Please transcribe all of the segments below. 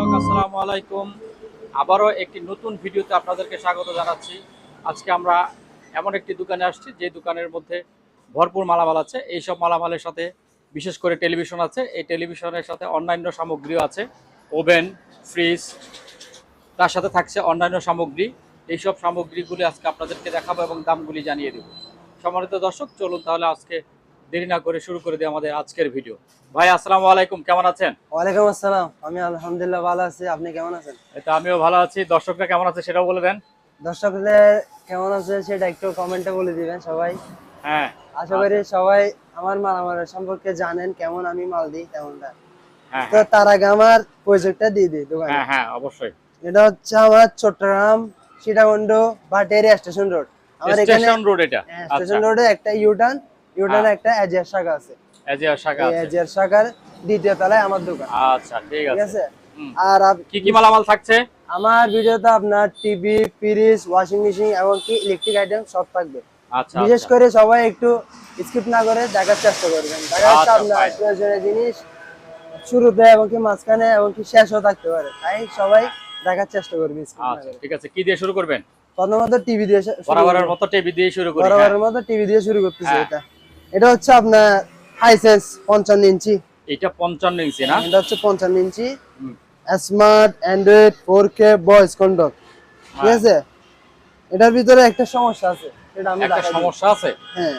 দর্শক আসসালামু আলাইকুম। আবারও একটি নতুন ভিডিওতে আপনাদেরকে স্বাগত জানাচ্ছি। আজকে আমরা এমন একটি দোকানে আসছি যে দোকানের মধ্যে ভরপুর মালামাল আছে। এইসব মালামালের সাথে বিশেষ করে টেলিভিশন আছে, এই টেলিভিশনের সাথে অন্যান্য সামগ্রীও আছে, ওভেন, ফ্রিজ, তার সাথে থাকছে অন্যান্য সামগ্রী। এইসব সামগ্রীগুলি আজকে আপনাদেরকে দেখাবো এবং দামগুলি জানিয়ে দেব। সম্মানিত দর্শক, চলুন তাহলে আজকে দেরি না করে শুরু করে দিই আমাদের আজকের ভিডিও। ভাই আসসালামু আলাইকুম, কেমন আছেন? ওয়ালাইকুম আসসালাম। আমি আলহামদুলিল্লাহ ভালো আছি। আপনি কেমন আছেন? এটা আমিও ভালো আছি। দর্শকরা কেমন আছে সেটাও বলে দেন। দর্শকদের কেমন আছে সেটা একটু কমেন্টে বলে দিবেন সবাই। হ্যাঁ, আশা করি সবাই আমার মালামালের সম্পর্কে জানেন, কেমন আমি মাল দিই তেমনটা। হ্যাঁ তো তার আগে আমার পরিচয়টা দিয়ে দিই দোকানে। হ্যাঁ হ্যাঁ অবশ্যই। এটা হচ্ছে আমার চট্টগ্রাম সীতাকুণ্ড ভাটেরিয়া স্টেশন রোড। আমার এখানে স্টেশন রোড এটা। স্টেশন রোডে একটা ইউটার্ন একটা এজিআর শাখা আছে। এজিআর শাখা আছে। এজিআর শাখার দ্বিতীয় তলায় আমার দোকান। আচ্ছা, ঠিক আছে। আর কি কি মালামাল থাকছে? আমার ভিডিওতে আপনার টিভি, ফ্রিজ, ওয়াশিং মেশিন এবং কি ইলেকট্রিক আইটেম সব থাকবে। আচ্ছা, বিশেষ করে সবাই একটু স্কিপ না করে দেখার চেষ্টা করবেন। দেখা যাচ্ছে আপনার প্রয়োজনীয় জিনিস শুরুতে এবং কি মাঝখানে এবং কি শেষও থাকতে পারে, তাই সবাই দেখার চেষ্টা করবেন। আচ্ছা, ঠিক আছে। কি দিয়ে শুরু করবেন? প্রথমত টিভি দিয়ে বরাবরের মতো টিভি দিয়ে শুরু করি। বরাবরের মতো টিভি দিয়ে শুরু করতেছি। এটা হচ্ছে আপনার হাইসেন্স 55 ইঞ্চি। এটা 55 ইঞ্চি না? এটা হচ্ছে 55 inch smart Android 4K voice control. ঠিক আছে, এটার ভিতরে একটা সমস্যা আছে, সেটা আমি একটা সমস্যা আছে। হ্যাঁ,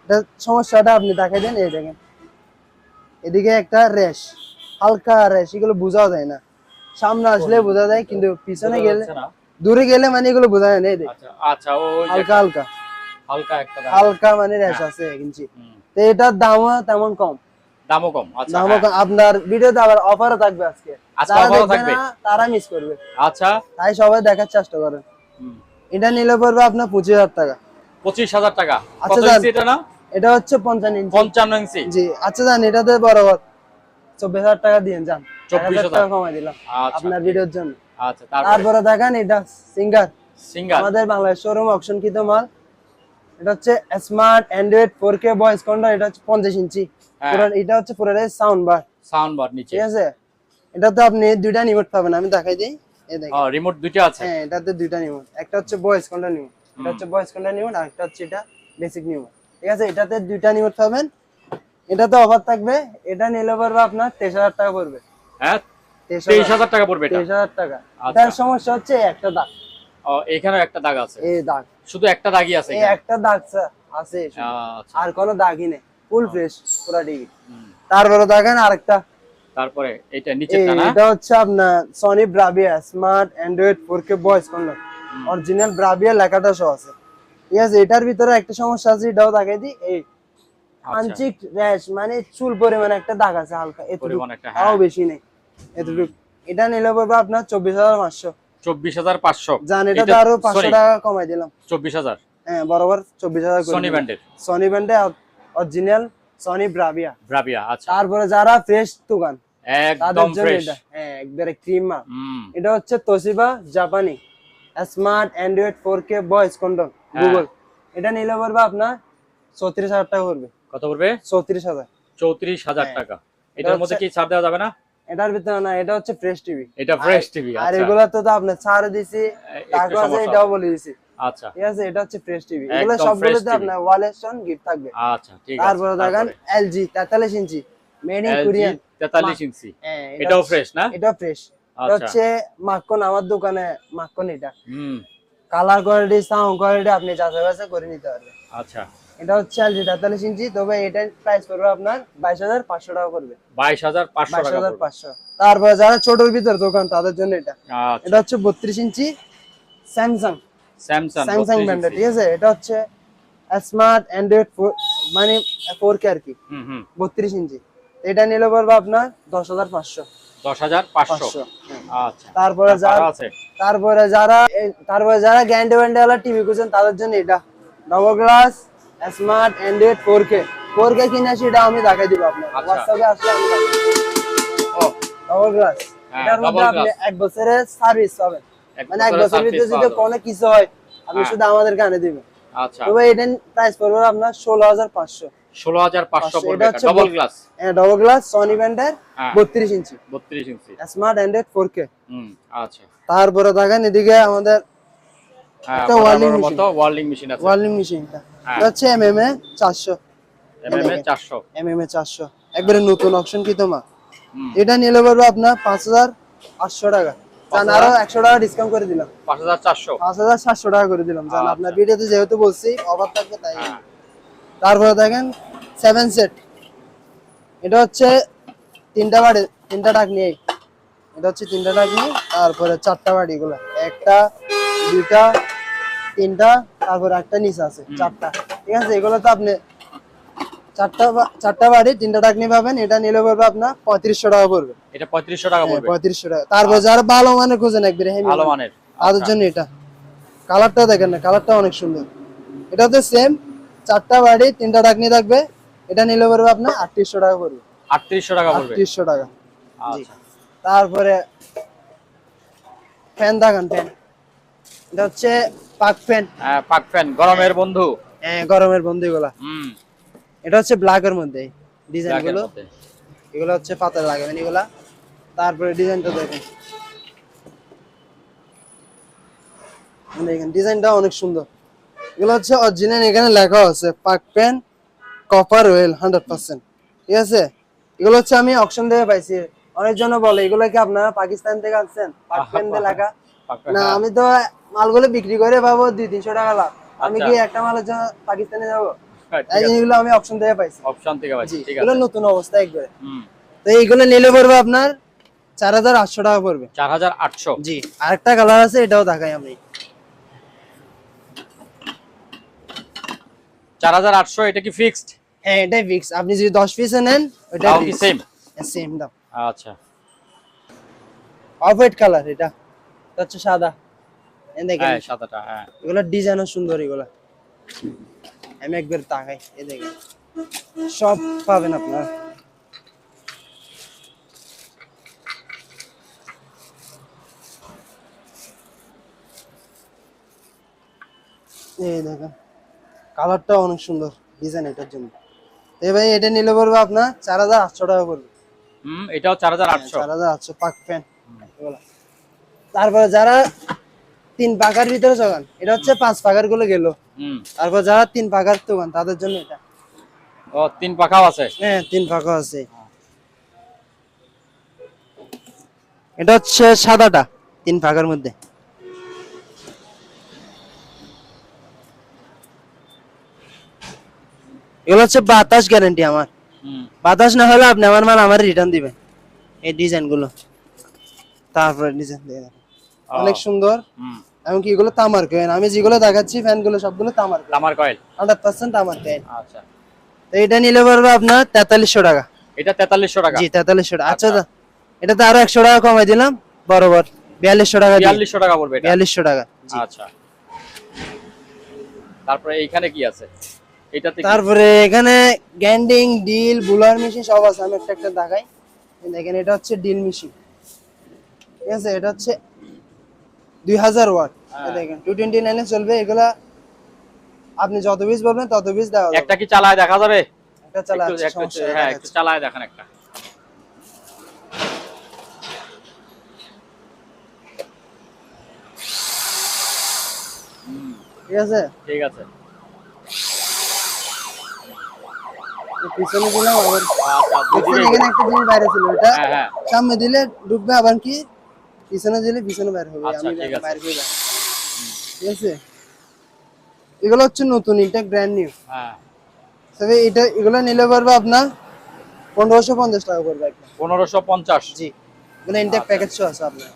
এটা সমস্যাটা আপনি দেখাই দেন। এই দেখেন, এদিকে একটা র্যাশ, হালকা র্যাশ, এগুলো বোঝা যায় না। সামনে আসলে বোঝা যায়, কিন্তু পিছনে গেলে, দূরে গেলে মানে এগুলো বোঝা যায় না। এই দেখেন, আচ্ছা, ওই হালকা হালকা হালকা একটা হালকা মানে র্যাশ আছে 1 ইঞ্চি। তো এটার দামও তেমন কম। দামও কম? আচ্ছা, দামও কম। আপনার ভিডিওতে আবার অফারও থাকবে আজকে। আজকে অফারও থাকবে? তারা মিস করবে। আচ্ছা, তাই সবাই দেখার চেষ্টা করেন। এটা নিলে পড়বে আপনার 25,000 টাকা। 25,000 টাকা? আচ্ছা, কত ইঞ্চি এটা না? এটা হচ্ছে 55 ইঞ্চি। 55 ইঞ্চি? জি। আচ্ছা জান, এটাতে বরাবর 24,000 টাকা দিয়ে যান। 24,000 টাকা কমাই দিলাম আপনার ভিডিওর জন্য। আচ্ছা, তারপরে দেখেন, এটা সিঙ্গার, সিঙ্গার আমাদের বাংলাদেশ শোরুম অপশন কিতো মাল। এটা হচ্ছে smart Android 4K voice control. এটা হচ্ছে 50 ইঞ্চি। এটা হচ্ছে পুরোটাই সাউন্ড বার নিচে। ঠিক আছে, এটাতে আপনি দুইটা রিমোট পাবেন, আমি দেখাই দিই। এই দেখেন, রিমোট দুইটা আছে। হ্যাঁ, এটাতে দুইটা রিমোট। একটা হচ্ছে ভয়েস কন্ট্রোল রিমোট, এটা হচ্ছে ভয়েস কন্ট্রোল রিমোট, আর একটা হচ্ছে এটা বেসিক রিমোট। ঠিক আছে, এটাতে দুইটা রিমোট পাবেন। এটাতে অফার থাকবে, এটা নিলে পড়বে আপনার 23,000 টাকা পড়বে। হ্যাঁ, 23,000 টাকা পড়বে এটা? 23,000 টাকা। এটার সমস্যা হচ্ছে একটা দাগ। এখানেও একটা দাগ আছে? এই দাগ, শুধু একটা দাগই আছে? এই একটা দাগ আছে, আর কোনো দাগই নেই, ফুল ফ্রেশ পুরো টিভি। তারপরে দেখেন আরেকটা, তারপরে এটা নিচেরটা না? এটা হচ্ছে আপনার Sony Bravia smart Android 4K voice control, original Bravia লেখাটা সহ আছে। ঠিক আছে, এটার ভিতরে একটা সমস্যা আছে, এটাও দেখাই দিই। এই আনচিক র্যাশ মানে চুল পরিমাণে একটা দাগ আছে, হালকা, এতটুকু, তাও বেশি নেই, এতটুকু। এটা নিলে পড়বে আপনার 24,500। 24,500? জান, এটা তো আরো 500 টাকা কমাই দিলাম। 24,000? হ্যাঁ, বরাবর 24,000 করে। সনি ব্র্যান্ডের অরিজিনাল সনি ব্রাভিয়া। আচ্ছা। তারপরে যারা ফ্রেশ দোকান, একদম ফ্রেশ, হ্যাঁ, একবারে ক্রিম মাল। এটা হচ্ছে তোশিবা জাপানি smart Android 4K voice control Google. এটা নিলে পড়বে আপনার 34,000 টাকা পড়বে। কত পড়বে? 34,000। 34,000 টাকা। এটার মধ্যে কি ছাড় দেওয়া যাবে না? এটার ভিতরে না, এটা হচ্ছে ফ্রেশ টিভি। এটা ফ্রেশ টিভি। আর এগুলা তো আপনি ছাড় দিছি, টাকা আছে, এটাও বলে দিছি। আচ্ছা, ঠিক আছে, এটা হচ্ছে ফ্রেশ টিভি। এগুলো সবগুলোতে আপনার ওয়ালেশন গিফট থাকবে। আচ্ছা, ঠিক আছে। তারপরে দেখেন LG 43 inch made in Korean. 43 ইঞ্চি, এটাও ফ্রেশ না? এটাও ফ্রেশ। এটা হচ্ছে মাখন, আমার দোকানে মাখন। এটা কালার কোয়ালিটি, সাউন্ড কোয়ালিটি আপনি যাচাই বাছাই করে নিতে পারবেন। আচ্ছা, এটা হচ্ছে LG 43 ইঞ্চি, তবে এটার প্রাইস পড়বে আপনার 22,500 টাকা পড়বে। 22,500। তারপরে যারা ছোটর ভিতর দোকান, তাদের জন্য এটা। এটা হচ্ছে 32 ইঞ্চি স্যামসাং ব্র্যান্ডের। ঠিক আছে, এটা হচ্ছে স্মার্ট অ্যান্ড্রয়েড মানে 4K আর কি, 32 ইঞ্চি। এটা নিলে পড়বে আপনার 10,500। 10,500? আচ্ছা। তারপরে যারা গ্যারান্টি ওয়ারেন্টি টিভি খুঁজছেন, তাদের জন্য এটা double glass smart Android 4K কিনা সেটা আমি দেখাই দিব আপনার হোয়াটসঅ্যাপে আসলে। আমি ডাবল গ্লাস, এটার মধ্যে আপনি 1 বছরের সার্ভিস পাবেন, মানে 1 বছরের ভিতরে যদি কোনো কিছু হয় আপনি শুধু আমাদেরকে আনে দিবেন। আচ্ছা, তবে এটার প্রাইস পড়বে আপনার 16,500। 16,500 পড়বে, এটা হচ্ছে ডাবল গ্লাস। হ্যাঁ ডাবল গ্লাস সনি ব্র্যান্ডের হ্যাঁ। 32 ইঞ্চি 32 ইঞ্চি। Smart Android 4K। আচ্ছা। তারপরে দেখেন এদিকে আমাদের হ্যাঁ, একটা ওয়ার্লিং ওয়ার্লিং মতো ওয়ার্লিং মেশিন আছে। ওয়ার্লিং মেশিনটা হ্যাঁ। এটা হচ্ছে এমএমএ 400 এমএমএ 400। এমএমএ 400 একবারে নতুন অপশন কি তোমার। এটা নিলে পড়বে আপনার 5,800 টাকা। জান আরো 100 টাকা ডিসকাউন্ট করে দিলাম, 5,400। 5,700 টাকা করে দিলাম। জান আপনার ভিডিওতে যেহেতু বলছি অফার থাকবে তাই। হ্যাঁ। তারপরে দেখেন 7 সেট, এটা হচ্ছে তিনটা বাড়ি, তিনটা টাকনি। এটা হচ্ছে তিনটা টাকনি, তারপরে চারটা বাড়ি গুলা, একটা দুইটা তিনটা, তারপরে একটা নিচে আছে চারটা। ঠিক আছে, এগুলো তো আপনি চারটা বাড়ি তিনটা টাকনি পাবেন। এটা নিলে পড়বে আপনার 3500 টাকা পড়বে। এটা 3500 টাকা পড়বে। 3500 টাকা। তারপর যারা ভালো মানের খোঁজেন একবারে হেভি ভালো মানের, তাদের জন্য এটা। কালারটা দেখেন না, কালারটা অনেক সুন্দর। এটা তো সেম চারটা বাড়ি তিনটা টাকনি থাকবে। এটা নিলে পড়বে আপনার 3800 টাকা পড়বে। 3800 টাকা পড়বে। 3800 টাকা। জি। আচ্ছা। তারপরে ফ্যান দেখেন, ফ্যান এটা হচ্ছে পাক ফ্যান। হ্যাঁ, পাক ফ্যান, গরমের বন্ধু। হ্যাঁ, গরমের বন্ধু এগুলা। এটা হচ্ছে ব্ল্যাকের মধ্যে ডিজাইন গুলো, এগুলো হচ্ছে পাতা লাগাবেন এগুলা। তারপরে ডিজাইনটা দেখেন, দেখেন ডিজাইনটা অনেক সুন্দর। এগুলো হচ্ছে অরিজিনাল, এখানে লেখা আছে পাক ফ্যান কপার ওয়েল 100%। ঠিক আছে, এগুলো হচ্ছে আমি অকশন থেকে পাইছি। অনেকজন বলে এগুলো কি আপনারা পাকিস্তান থেকে আনছেন, পাক ফ্যান দিয়ে লেখা। না, আমি তো মালগুলো বিক্রি করে পাবো 200-300 টাকা লাভ। আমি কি একটা মালের জন্য পাকিস্তানে যাবো? এই জিনিসগুলো আমি অপশন থেকে পাইছি। অপশন থেকে পাইছি, ঠিক আছে। এগুলো নতুন অবস্থা একবারে। তো এইগুলো নিলে পড়বে আপনার 4,800 টাকা পড়বে। 4,800। জি। আরেকটা কালার আছে, এটাও দেখাই আমি। 4,800, এটা কি ফিক্সড? হ্যাঁ, এটাই ফিক্স। আপনি যদি 10 পিস নেন ওটা তাও কি সেম? সেম দাম। আচ্ছা। অফ হোয়াইট কালার, এটা হচ্ছে সাদা। দেখেন হ্যাঁ, সাদাটা। হ্যাঁ, এগুলো ডিজাইনও সুন্দর। এগুলো আমি একবার তাকাই, এই দেখেন সব পাবেন আপনারা। এই দেখেন কালারটা অনেক সুন্দর, ডিজাইন এটার জন্য। এই ভাই এটা নিলে পড়বে আপনার 4,800 টাকা পড়বে। এটাও 4,800। 4,800 পাক ফ্যান এগুলা। তারপরে যারা 3 পাকার ভিতরে জগান, এটা হচ্ছে 5 পাকার গুলো গেল। তারপর যারা 3 পাকার দোকান তাদের জন্য এটা। ও, 3 পাখাও আছে? হ্যাঁ, 3 পাকা আছে। এটা হচ্ছে সাদাটা 3 পাকার মধ্যে। এগুলো হচ্ছে বাতাস গ্যারান্টি আমার। বাতাস না হলে আপনি আমার মাল আমার রিটার্ন দিবেন। এই ডিজাইন গুলো, তারপরে ডিজাইন অনেক সুন্দর। এমনকি এগুলো তামার কয়েন। আমি যেগুলো দেখাচ্ছি ফ্যান গুলো সবগুলো তামার কয়েন, 100% তামার কয়েন। আচ্ছা। তো এটা নিলে পড়বে আপনার 4300 টাকা। এটা 4300 টাকা? জি, 4300 টাকা। আচ্ছা, এটাতে আরো 100 টাকা কমাই দিলাম, বরাবর 4200 টাকা। 4200 টাকা পড়বে এটা? 4200 টাকা। আচ্ছা। তারপরে এইখানে কি আছে? এটাতে তারপরে এখানে গ্যান্ডিং ডিল বুলার মেশিন সব আছে। আমি একটা একটা দেখাই। দেখেন এটা হচ্ছে ডিল মেশিন। ঠিক আছে, এটা হচ্ছে 2000 ওয়াট। দেখেন 229 এ চলবে। এগুলা আপনি যত পিস বলবেন তত পিস দেওয়া যাবে। একটা কি চালায় দেখা যাবে? একটা চালায়, হ্যাঁ, একটু চালায় দেখান একটা। ঠিক আছে, ঠিক আছে। পিছনে দিলাম আবার। আচ্ছা, পিছনে এখানে একটা জিনিস বাইরে ছিল, এটা হ্যাঁ, হ্যাঁ। সামনে দিলে ঢুকবে, আবার কি পিছনে দিলে পিছনে বাইরে হবে। আচ্ছা, আমি ঠিক আছে। বাইরে করে দেখাই। ঠিক আছে, এগুলো হচ্ছে নতুন, এটা ব্র্যান্ড নিউ। হ্যাঁ। তবে এটা এগুলো নিলে পারবে আপনার 1550 টাকা পড়বে একটা। 1550? জি, এগুলো ইনটেক প্যাকেজ সহ আছে আপনার।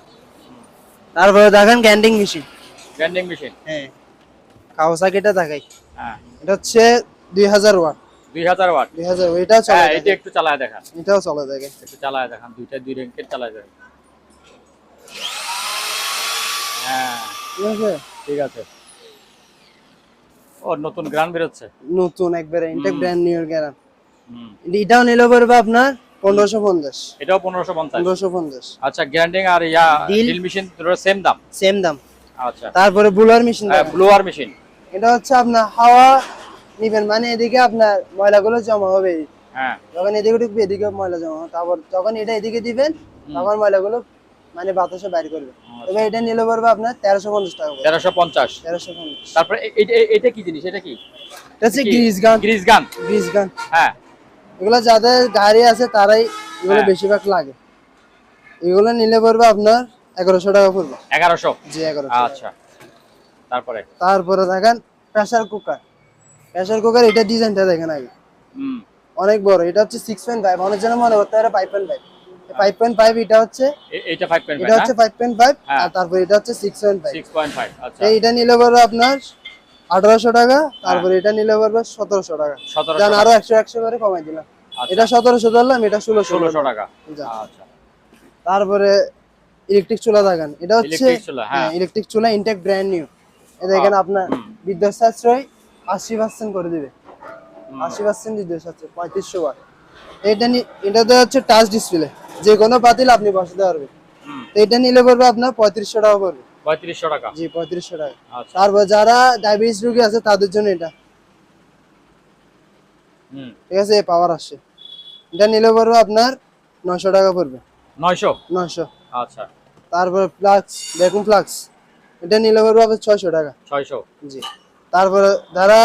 তারপরে দেখেন গ্যান্ডিং মেশিন। Grinding machine? হ্যাঁ, কাওয়াসাকিটা দেখাই। হ্যাঁ, এটা হচ্ছে 2000 ওয়াট। 2000 ওয়াট? 2000 এটা চলে। হ্যাঁ, এটা একটু চালায় দেখান। এটাও চলে দেখেন। একটু চালায় দেখান, দুই র্যাঙ্কের চালায় দেখান। হ্যাঁ, ঠিক আছে, ঠিক আছে। ও, নতুন গ্রান বের হচ্ছে? নতুন একবারে ইনটেক ব্র্যান্ড নিউ গ্যারান। এটাও নিলে পড়বে আপনার 1550। এটাও 1550? 1550। আচ্ছা, গ্রাইন্ডিং আর ডিল মেশিন দুটো সেম দাম? সেম দাম। আচ্ছা। তারপরে বুলার মেশিন। Blower machine? এটা হচ্ছে আপনার হাওয়া নিবেন মানে এদিকে আপনার ময়লাগুলো জমা হবে, হ্যাঁ যখন এদিকে ঢুকবে এদিকে ময়লা জমা হবে, তারপর যখন এটা এদিকে দিবেন তখন ময়লাগুলো মানে বাতাসে বাইর করবে। তবে এটা নিলে পড়বে আপনার 1350 টাকা করে। 1350। 1350। তারপরে এটা কি জিনিস, এটা কি? এটা হচ্ছে গ্রিস গান। গ্রিস গান। গ্রিস গান, হ্যাঁ এগুলো যাদের গাড়ি আছে তারাই এগুলো হ্যাঁ। বেশিরভাগ লাগে। এগুলো নিলে পড়বে আপনার 1100 টাকা পড়বে। 1100। জি 1100। আচ্ছা তারপরে তারপরে দেখেন প্রেসার কুকার। প্রেসার কুকার এটা ডিজাইনটা দেখেন আগে, হুম অনেক বড়। এটা হচ্ছে 6.5, অনেক জন মনে করতে পারে 5.5। 5.5 এটা হচ্ছে, এটা 5.5 এটা হচ্ছে 5.5 হ্যাঁ। আর তারপর এটা হচ্ছে 6.5। 6.5। আচ্ছা এইটা নিলে পড়বে আপনার 1800 টাকা, তারপর এটা নিলে পড়বে 1700 টাকা। 1700 জান টাকা। আরো 100 করে কমাই দিলাম। আচ্ছা। এটা 1700 ধরলাম, এটা 1600 1600 টাকা। যা। আচ্ছা তারপরে ইলেকট্রিক চুলা দেখেন, এটা হচ্ছে ইলেকট্রিক চুলা, হ্যাঁ। ইলেকট্রিক চুলা ইনটেক ব্র্যান্ড নিউ। এই দেখেন আপনার বিদ্যুৎ সাশ্রয় 80% করে দিবে, 80% বিদ্যুৎ সাশ্রয়, 3500 ওয়াট। এটাতে হচ্ছে টাচ ডিসপ্লে, যে কোনো পাতিল আপনি বসাতে পারবেন। হুম তো এটা নিলে পড়বে আপনার 3500 টাকা পড়বে। 3500 টাকা। জি 3500 টাকা। আচ্ছা তারপর যারা ডায়াবেটিস রোগী আছে তাদের জন্য এটা, হুম ঠিক আছে, পাওয়ার আসে। এটা নিলে পড়বে আপনার 900 টাকা পড়বে। 900। 900। আচ্ছা তারপর ফ্লাক্স, ভ্যাকুম ফ্লাক্স, এটা নিলে পড়বে আপনার 600 টাকা। 600। জি। তারপরে যারা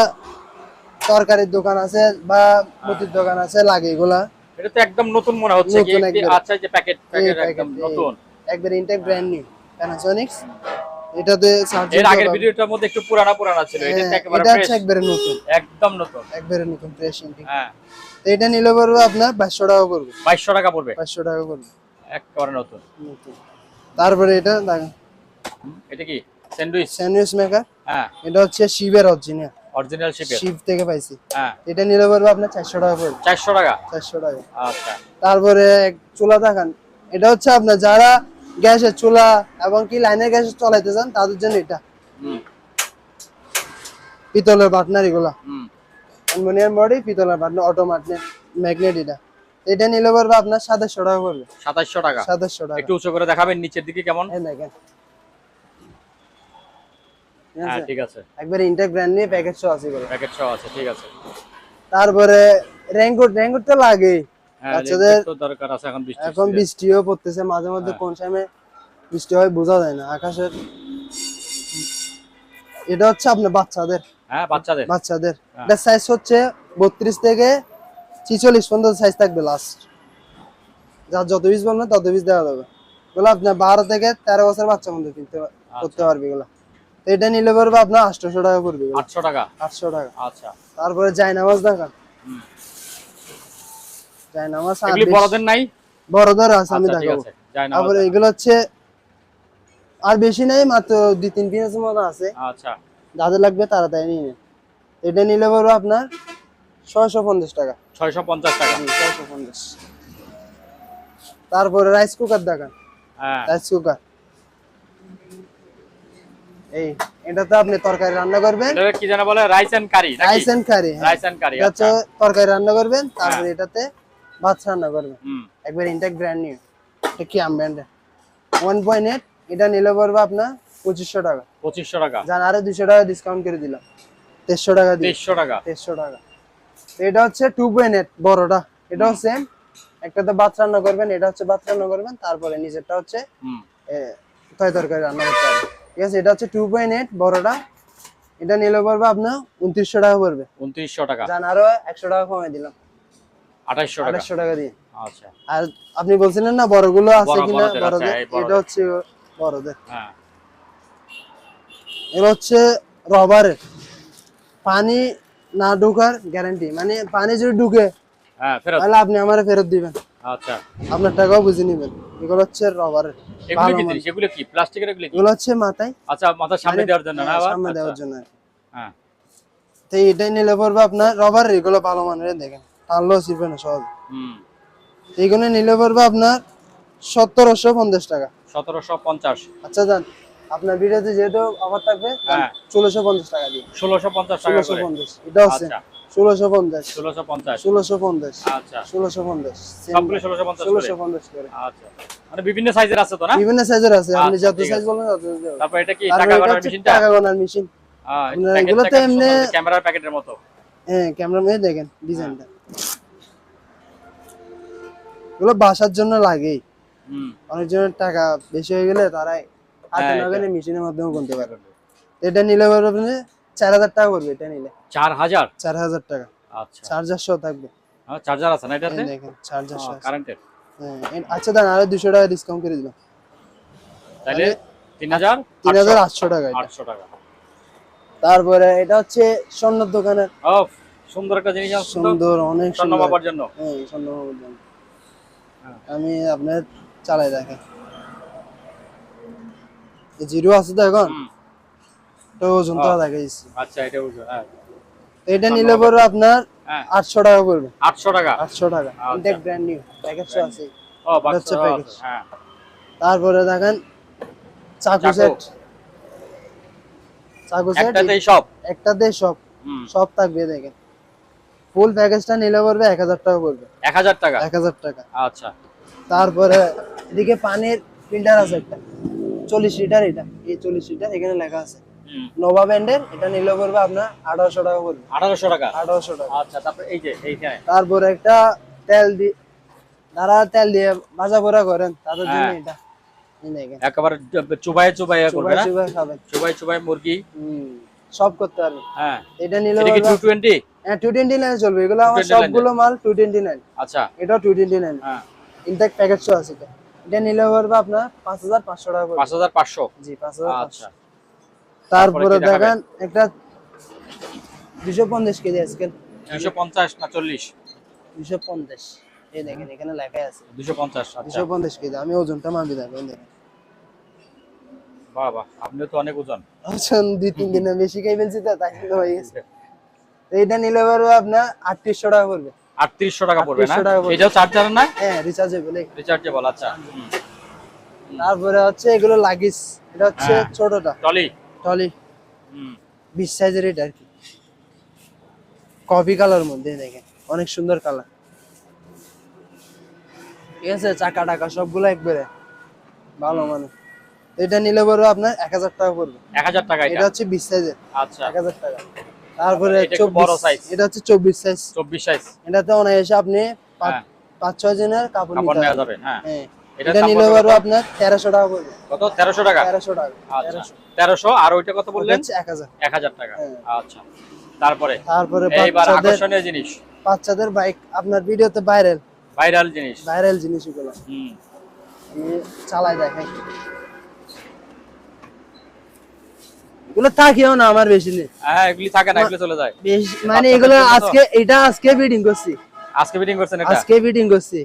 তরকারির দোকান আছে বা মুদির দোকান আছে লাগে এগুলা, এটা তো একদম নতুন মনে হচ্ছে কি? নতুন একদম। আচ্ছা এই যে প্যাকেট একদম নতুন। একবার ইনটেক ব্র্যান্ড নিউ প্যানাসোনিক্স। এটাতে চার্জিং এর আগের ভিডিওটার মধ্যে একটু পুরানা পুরানা ছিল, এটা তো একেবারে এটা ফ্রেশ, হচ্ছে একবারে নতুন, একদম নতুন। একবারে নতুন ফ্রেশ ইনটেক। হ্যাঁ তো এটা নিলে পড়বে আপনার 2200 টাকা পড়বে। 2200 টাকা পড়বে, 2200 টাকা পড়বে একেবারে নতুন। নতুন। তারপরে এটা দেখেন এটা কি স্যান্ডউইচ? Sandwich maker. হ্যাঁ এটা হচ্ছে শিবের অরিজিনাল, অরিজিনাল শিপের। শিব থেকে পাইছি। হ্যাঁ এটা নিলে পড়বে আপনার 400 টাকা পড়বে। 400 টাকা। 400 টাকা। আচ্ছা তারপরে চুলা দেখান, এটা হচ্ছে আপনার যারা গ্যাসের চুলা এবং কি লাইনের গ্যাস চালাইতে চান তাদের জন্য এটা। হুম পিতলের বাটনার এগুলা, হুম অ্যালুমিনিয়াম বডি, পিতলের বাটনার, অটো ম্যাগনেট। এটা নিলে পড়বে আপনার 2700 টাকা পড়বে। 2700 টাকা। 2700 টাকা। একটু উঁচু করে দেখাবেন নিচের দিকে কেমন? এই দেখেন, ঠিক হ্যাঁ আছে? ঠিক আছে, একবার ইনটেক ব্র্যান্ড নিয়ে প্যাকেজ সহ আছে এগুলো। প্যাকেট সহ আছে, ঠিক আছে। তারপরে রেইনকোট, রেইনকোট তো লাগেই হ্যাঁ বাচ্চাদের। তো দরকার আছে এখন, বৃষ্টি এখন বৃষ্টিও পড়তেছে মাঝে মধ্যে, হ্যাঁ। কোন সময় বৃষ্টি হয় বোঝা যায় না আকাশের। এটা হচ্ছে আপনার বাচ্চাদের, হ্যাঁ বাচ্চাদের। বাচ্চাদের হ্যাঁ। এটা সাইজ হচ্ছে 32 থেকে 46 পর্যন্ত সাইজ থাকবে লাস্ট। যার যত পিস বলবেন তত পিস দেওয়া যাবে। এগুলো আপনার 12 থেকে 13 বছর বাচ্চা মধ্যে কিনতে করতে পারবে এগুলো। তো এটা নিলে পড়বে আপনার 800 টাকা পড়বে। 800 টাকা। 800 টাকা। আচ্ছা তারপরে জায়নামাজ দেখান, হুম জায়নামাজ এগুলি বড়দের নাই? বড়দের আছে, আমি আচ্ছা ঠিক দেখাবো। আছে, যাই না। তারপরে এগুলো হচ্ছে আর বেশি নাই, মাত্র 2-3 পিসের মতো আছে। আচ্ছা যাদের লাগবে তাড়াতাড়ি নিয়ে নেন। এটা নিলে পড়বে আপনার 650 টাকা। 650 টাকা। 650। তারপরে রাইস কুকার দেখান, হ্যাঁ রাইস কুকার। এই এটাতে আপনি তরকারি রান্না করবেন, এটা কি জানা বলে? রাইস এন্ড কারি নাকি? Rice and curry. Rice and curry. এটা হচ্ছে আচ্ছা তরকারি রান্না করবেন, তারপরে এটাতে ভাত রান্না করবেন। হুম একবার ইনটেক ব্র্যান্ড নিউ, এটা কি ব্র্যান্ড 1.8। এটা নিলে পড়বে আপনার 2500 টাকা। 2500 টাকা। জান আরো 200 টাকা ডিসকাউন্ট করে দিলাম, 2300 টাকা দিয়ে। 2300 টাকা। 2300 টাকা। তো এটা হচ্ছে 2.8 বড়টা, এটাও সেম। একটাতে ভাত রান্না করবেন, এটা হচ্ছে ভাত রান্না করবেন, তারপরে নিচেরটা হচ্ছে হুম তরকারি রান্না করতে হবে, ঠিক আছে। এটা হচ্ছে 2.8 বড়টা। এটা নিলে পড়বে আপনার 2900 টাকা পড়বে। 2900 টাকা। জান আরো 100 টাকা কমাই দিলাম, 2800 টাকা। 2800 টাকা দিয়ে। আচ্ছা আর আপনি বলছিলেন না বড়গুলো আছে কিনা, বড়দের আছে, বড়দের, এই বড়দের। এটা হচ্ছে বড়দের। হ্যাঁ এটা হচ্ছে রবারের, পানি না ঢোকার গ্যারান্টি, মানে পানি যদি ঢুকে হ্যাঁ ফেরত। তাহলে আপনি আমারে ফেরত দিবেন, আচ্ছা আপনার টাকাও বুঝে নেবেন। এগুলো হচ্ছে রবারের। এগুলো কি জিনিস? এগুলো কি প্লাস্টিকের? এগুলো কি? এগুলো হচ্ছে মাথায়, আচ্ছা মাথার সামনে দেওয়ার জন্য না? আবার সামনে আচ্ছা। দেওয়ার জন্য। হ্যাঁ তো এটাই নিলে পড়বে আপনার রবারের, এগুলো ভালো মানের, দেখেন টানলেও ছিড়বে না সহজ। হুম এইগুলো নিলে পড়বে আপনার 1750 টাকা। 1750। আচ্ছা যান, আপনার ভিডিওতে যেহেতু অফার থাকবে, হ্যাঁ 1650 টাকা দিয়ে। 1650 টাকা করে। 1650 এটাও সেম। আচ্ছা 1650 1650। 1650 আচ্ছা 1650 সবগুলো 1650 করে। 1650 করে। আচ্ছা মানে বিভিন্ন সাইজের আছে তো না? বিভিন্ন সাইজের আছে, আপনি আচ্ছা, যত ঠিক সাইজ আছে। বলবেন তত সাইজ দেব। তারপর এটা কি তারপর টাকা এটা গণার হচ্ছে মেশিনটা? টাকা গোনার মেশিন। হ্যাঁ আপনার প্যাকেট এগুলোতে থেকে এমনি ক্যামেরার প্যাকেটের মতো। হ্যাঁ ক্যামেরাম্যান দেখেন ডিজাইনটা, এগুলো বাসার জন্য লাগেই। হুম। অনেকজনের টাকা বেশি হয়ে গেলে তারা হাতে হ্যাঁ, না এটা। গেলে মেশিনের মাধ্যমে কিনতে পারে। এটা নিলে পরে আপনি 4000 টাকা পড়বে, এটা নিলে 4000? 4000 টাকা। আচ্ছা। চার্জার সহ থাকবে। চার্জার আছে না এটাতে? এই দেখেন চার্জার সহ আছে। কারেন্টের? হ্যাঁ আচ্ছা দাঁড়ান, আরো 200 টাকা ডিসকাউন্ট করে দিলাম, তাহলে 3800? 3800 টাকা এটা। 800 টাকা। তারপরে এটা হচ্ছে স্বর্ণের দোকানের, ও, সুন্দর একটা জিনিস আছে তো, সুন্দর অনেক স্বর্ণ সুন্দর। মাপার জন্য। হ্যাঁ স্বর্ণ মাপার জন্য। হ্যাঁ। আমি আপনার চালাই দেখেন, জিরো আছে তো এখন, হুম। তো ওজন তো দেখাইছি। আচ্ছা, এটা বুঝো। হ্যাঁ। এটা নিলে পরে আপনার হ্যাঁ। 800 টাকা পড়বে। 800 টাকা? 800 টাকা আচ্ছা। ইনটেক ব্র্যান্ড নিউ, প্যাকেজ আছে। ও, বাক্স হচ্ছে আছে। প্যাকেজ। হ্যাঁ। তারপরে দেখেন চাকু চাকু। সেট, চাকু সেট একটাতেই সব? একটাতে সব, হুম। সব থাকবে দেখেন। ফুল প্যাকেজটা নিলে পড়বে 1000 টাকা পড়বে। 1000 টাকা? 1000 টাকা। আচ্ছা। তারপরে এদিকে পানির ফিল্টার আছে একটা 40 লিটার, এটা এই 40 লিটার এখানে লেখা আছে হুম। নোভা ব্র্যান্ডের, এটা নিলে পড়বে আপনার 1800 টাকা পড়বে। 1800 টাকা? 1800 টাকা। আচ্ছা, তারপর এই যে এইখানে। তারপরে একটা তেল যারা তেল দিয়ে ভাজা পোড়া করেন তাদের জন্য হ্যাঁ। এটা এই দেখেন, একেবারে চুবায়ে চুবায়ে করবে চুবাই না? চুবাই খাবেন। চুবায়ে চুবায়ে মুরগি। সব করতে পারবেন। হ্যাঁ। এটা নিলে এটা কি পড়বে 220? হ্যাঁ 229 চলবে, এগুলো আমার 229 সবগুলো মাল 229। আচ্ছা। এটাও 229, হ্যাঁ। ইনটেক প্যাকেজ সহ আছে এটা। এটা নিলে পড়বে আপনার 5500 টাকা পড়বে। 5500? জি 5500। আচ্ছা। তারপরে কি দেখাবেন? দেখেন একটা 250 কেজি আজকে 250 না 40? 250, এই দেখেন এখানে লেখা আছে 250। আচ্ছা। 250 কেজি। আমি ওজনটা মাপি দেখেন দেখেন। বাহ বাহ, আপনিও তো অনেক ওজন। ওজন 2-3 দিনে বেশি খাই ফেলছি তো তাই জন্য হয়ে গেছে। তো এটা নিলে পড়বে আপনার 3800 টাকা পড়বে। 3800 টাকা পড়বে না? 3800 টাকা পড়বে। এটাও চার্জার না? হ্যাঁ রিচার্জেবল। রিচার্জেবল। আচ্ছা। হুম। তারপরে হচ্ছে এগুলো লাগিস, এটা হচ্ছে হ্যাঁ। ছোটটা টলি? টলি হুম। 20 সাইজের, এটা আর কি কফি কালার মধ্যে দেখেন অনেক সুন্দর কালার। ঠিক আছে, চাকা টাকা সবগুলো একবারে ভালো মানে। এটা নিলে পড়বে আপনার 1000 টাকা পড়বে। 1000 টাকা এটা এটা? হচ্ছে 20 সাইজের, আচ্ছা। 1000 টাকা। তারপরে এটা একটু বড় size। এটা হচ্ছে 24 সাইজ। 24 সাইজ? এটাতে অনায়াসে আপনি হ্যাঁ। 5-6 জনের কাপড় কাপড় নিতে নেওয়া পারবেন। যাবে। হ্যাঁ। হ্যাঁ। এটার এটা দাম নিলে কত পড়বে টাকা? আপনার 1300 টাকা পড়বে। কত? 1300 টাকা? 1300 টাকা। আচ্ছা। 1300। 1300। আর ওইটা কত ওটা বললেন? হচ্ছে 1000। 1000 টাকা। হ্যাঁ। আচ্ছা। তারপরে তারপরে এইবার বাচ্চাদের, আকর্ষণীয় জিনিস, বাচ্চাদের বাইক আপনার ভিডিওতে ভাইরাল, ভাইরাল জিনিস। ভাইরাল জিনিস এগুলো হুম। আমি চালাই দেখাই। এগুলো থাকিও না আমার বেশি নেই, হ্যাঁ, এগুলি থাকে না, এগুলি চলে যায়। বেশি মানে বাচ্চাদের এগুলো জন্য তো? আজকে এটা আজকে বিডিং করছি, আজকে মিটিং করছেন এটা? আজকে বিডিং করছি,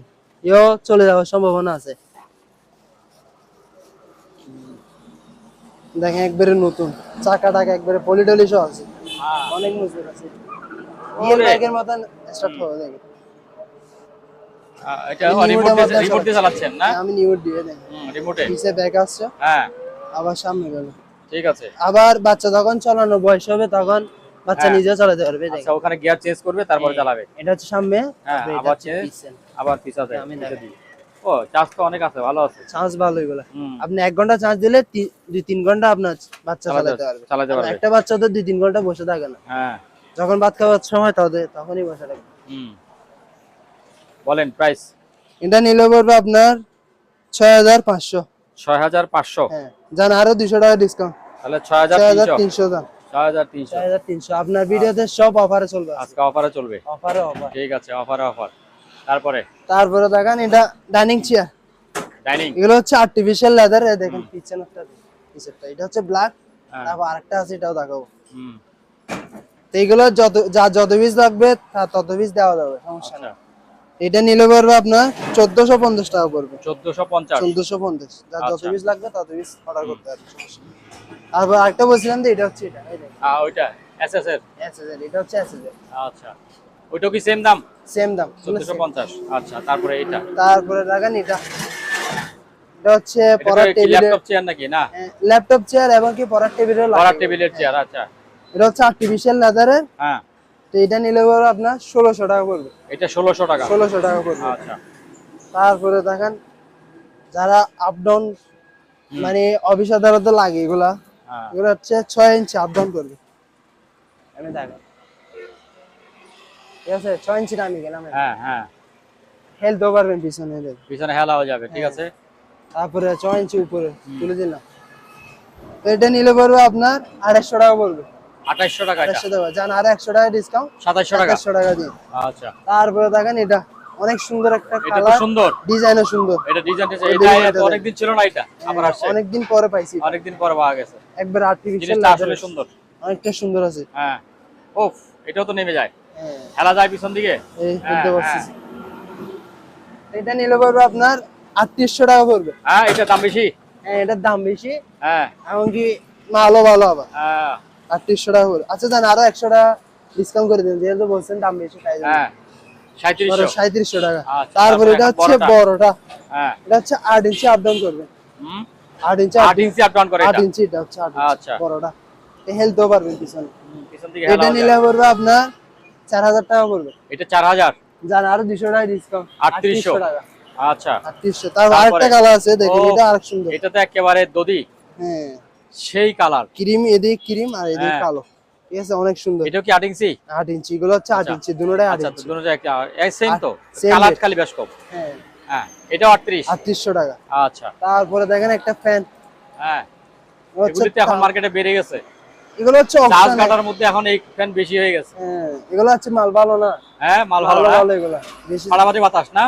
ইও চলে যাওয়ার সম্ভাবনা আছে। দেখেন একবারে নতুন, চাকা টাকা একবারে পলিটলি সহ আছে, হ্যাঁ। অনেক মজবুত আছে। রিয়েল ওরে। বাইকের মতন স্টার্ট হবে দেখেন। এটা আমি রিমোট নিউটার মধ্যে রিমোট দিয়ে চালাচ্ছেন না? আমি নিউট দিয়ে দেখেন, রিমোটে? পিছে ব্যাক আসছে, হ্যাঁ। আবার সামনে গেল। ঠিক আছে। আবার বাচ্চা যখন চালানো বয়স হবে তখন বাচ্চা হ্যাঁ। নিজেও চালাতে পারবে দেখেন। আচ্ছা, ওখানে গিয়ার চেঞ্জ করবে তারপরে চালাবে? এটা হচ্ছে সামনে, হ্যাঁ, তারপরে এটা আবার হচ্ছে চেঞ্জ, পিছে। আবার পিছাতে। আমি দেখাই। ও, চার্জ তো অনেক আছে, ভালো আছে। চার্জ ভালো এগুলা। হুম। আপনি 1 ঘন্টা চার্জ দিলে 2-3 ঘন্টা আপনার বাচ্চা চালাতে পারবে। চালাতে কারণ পারবে। একটা বাচ্চা তো 2-3 ঘন্টা বসে থাকে না, হ্যাঁ। যখন ভাত খাওয়ার সময় তখনই বসে থাকে। হুম। বলেন প্রাইস। এটা নিলে পড়বে আপনার 6500। 6500? হ্যাঁ জান, আরো 200 টাকা ডিসকাউন্ট, তাহলে 6300? 6300 দাম। 6300। 6300 আপনার ভিডিওতে সব অফারে চলবে আজকে। আজকে অফারে চলবে? অফারে অফার। ঠিক আছে, অফারে অফার। তারপরে তারপরে দেখেন এটা ডাইনিং চেয়ার, ডাইনিং? এগুলো হচ্ছে আর্টিফিশিয়াল লেদার। দেখেন পিছনেরটা, পিছনেরটা এটা হচ্ছে ব্ল্যাক, হ্যাঁ। তারপর আরেকটা আছে এটাও দেখাবো। হুম। তো এগুলো যত পিস লাগবে তার তত পিস দেওয়া যাবে, সমস্যা আচ্ছা। নেই। এটা নিলে পড়বে আপনার 1450 টাকা পড়বে। 1450? 1450, যত আচ্ছা। পিস লাগবে তত পিস অর্ডার করতে পারবে, সমস্যা নেই। তারপর আরেকটা বলছিলাম যে এটা হচ্ছে এটা, এই দেখেন ওইটা এসএস এর? এসএস, এটা হচ্ছে এসএস, আচ্ছা। ওইটা কি সেম দাম? সেম দাম 1450? আচ্ছা। তারপরে এটা? তারপরে দেখেন এটা হচ্ছে এটা পড়ার কি টেবিলের, ল্যাপটপ চেয়ার নাকি? না, ল্যাপটপ চেয়ার এবং কি পড়ার টেবিলের পড়ার টেবিলের চেয়ার। আচ্ছা। এটা হচ্ছে আর্টিফিশিয়াল লেদারের। হ্যাঁ। তো এটা নিলে পরে আপনার 1600 টাকা পড়বে। এটা 1600 টাকা? 1600 টাকা পড়বে। আচ্ছা। তারপরে দেখেন যারা আপ ডাউন মানে অফিস আদালতে লাগে এগুলা, হ্যাঁ। এগুলো হচ্ছে 6 ইঞ্চি আপ ডাউন করবে। আমি দেখেন ঠিক আছে 6 ইঞ্চি আমি গেলাম হ্যাঁ হ্যাঁ, হেলতে পারবেন পিছনে এদের। পিছনে হেলাও যাবে, ঠিক হ্যাঁ। আছে। তারপরে 6 ইঞ্চি উপরে তুলে দিলাম। তো এটা নিলে পড়বে আপনার 250 টাকা পড়বে। 2800 টাকা এটা, 250 টাকা জান, আর 100 টাকা ডিসকাউন্ট, 2700 টাকা। 2700 টাকা দিন। আচ্ছা, তারপরে দেখেন এটা অনেক সুন্দর একটা এটা তো কালার, সুন্দর, ডিজাইনও সুন্দর। এটা ডিজাইনটা, এই এটা ডিজাইনটা তো অনেকদিন ছিল না, এটা আবার আসছে অনেকদিন পরে পাইছি, অনেকদিন পর পাওয়া গেছে। একবার আর্টিফিশিয়াল জিনিসটা আসলে সুন্দর, অনেকটা সুন্দর আছে। হ্যাঁ। ওফ, এটাও তো নেমে যায়, হ্যাঁ হেলা যায় পিছন দিকে। এই হ্যাঁ বুঝতে হ্যাঁ পারছি। এটা নিলে পড়বে আপনার 3800 টাকা পড়বে। হ্যাঁ, এটার দাম বেশি। হ্যাঁ এটার দাম বেশি, হ্যাঁ এমনকি মালও ভালো আবার। হ্যাঁ 3800 টাকা পড়বে। আচ্ছা জান, আরো 100 টাকা ডিসকাউন্ট করে দিন, যেহেতু বলছেন দাম বেশি তাই জন্য। হ্যাঁ, 3700। 3700 টাকা। আচ্ছা, তারপর তারপরে এটা এখন হচ্ছে বড়টা। বড়টা, হ্যাঁ, এটা হচ্ছে 8 ইঞ্চি আপ ডাউন করবে। হুম, 8 ইঞ্চি 8 ইঞ্চি আপ ডাউন করে 8 এটা। ইঞ্চি, এটা হচ্ছে 8 ইঞ্চি আচ্ছা, বড়টা। হেলতেও পারবেন পিছনে। পিছন দিকে এটা হেলাও নিলে যায়। পড়বে আপনার 4000 টাকা পড়বে। এটা 4000, জান আরো 200 টাকা ডিসকাউন্ট, 3800 টাকা। আচ্ছা। 3800। তারপর তারপরে আরেকটা কালার আছে, দেখেন ও, এটা আরেক সুন্দর। এটা তো একেবারে দদি, হ্যাঁ সেই কালার। ক্রিম, এদিকে ক্রিম আর এদিকে হ্যাঁ, কালো, ঠিক আছে অনেক সুন্দর। এটাও কি 8 ইঞ্চি? 8 ইঞ্চি, এগুলো হচ্ছে 8 আচ্ছা ইঞ্চি, দুটোটাই 8 আচ্ছা, ইঞ্চি। দুটো এক সেম তো, same কালার rate। খালি বেশ কম। হ্যাঁ হ্যাঁ, এটাও 38। 3800 টাকা। আচ্ছা, তারপরে দেখেন একটা ফ্যান, হ্যাঁ, হচ্ছে এগুলি তো এখন মার্কেটে বেড়ে গেছে, এগুলো হচ্ছে চার্জ অপশন। কাটার মধ্যে এখন এই ফ্যান বেশি হয়ে গেছে। হ্যাঁ এগুলো হচ্ছে মাল ভালো না, হ্যাঁ, মাল ভালো না, ভালো এগুলো বেশি। ফাটাফাটি বাতাস না।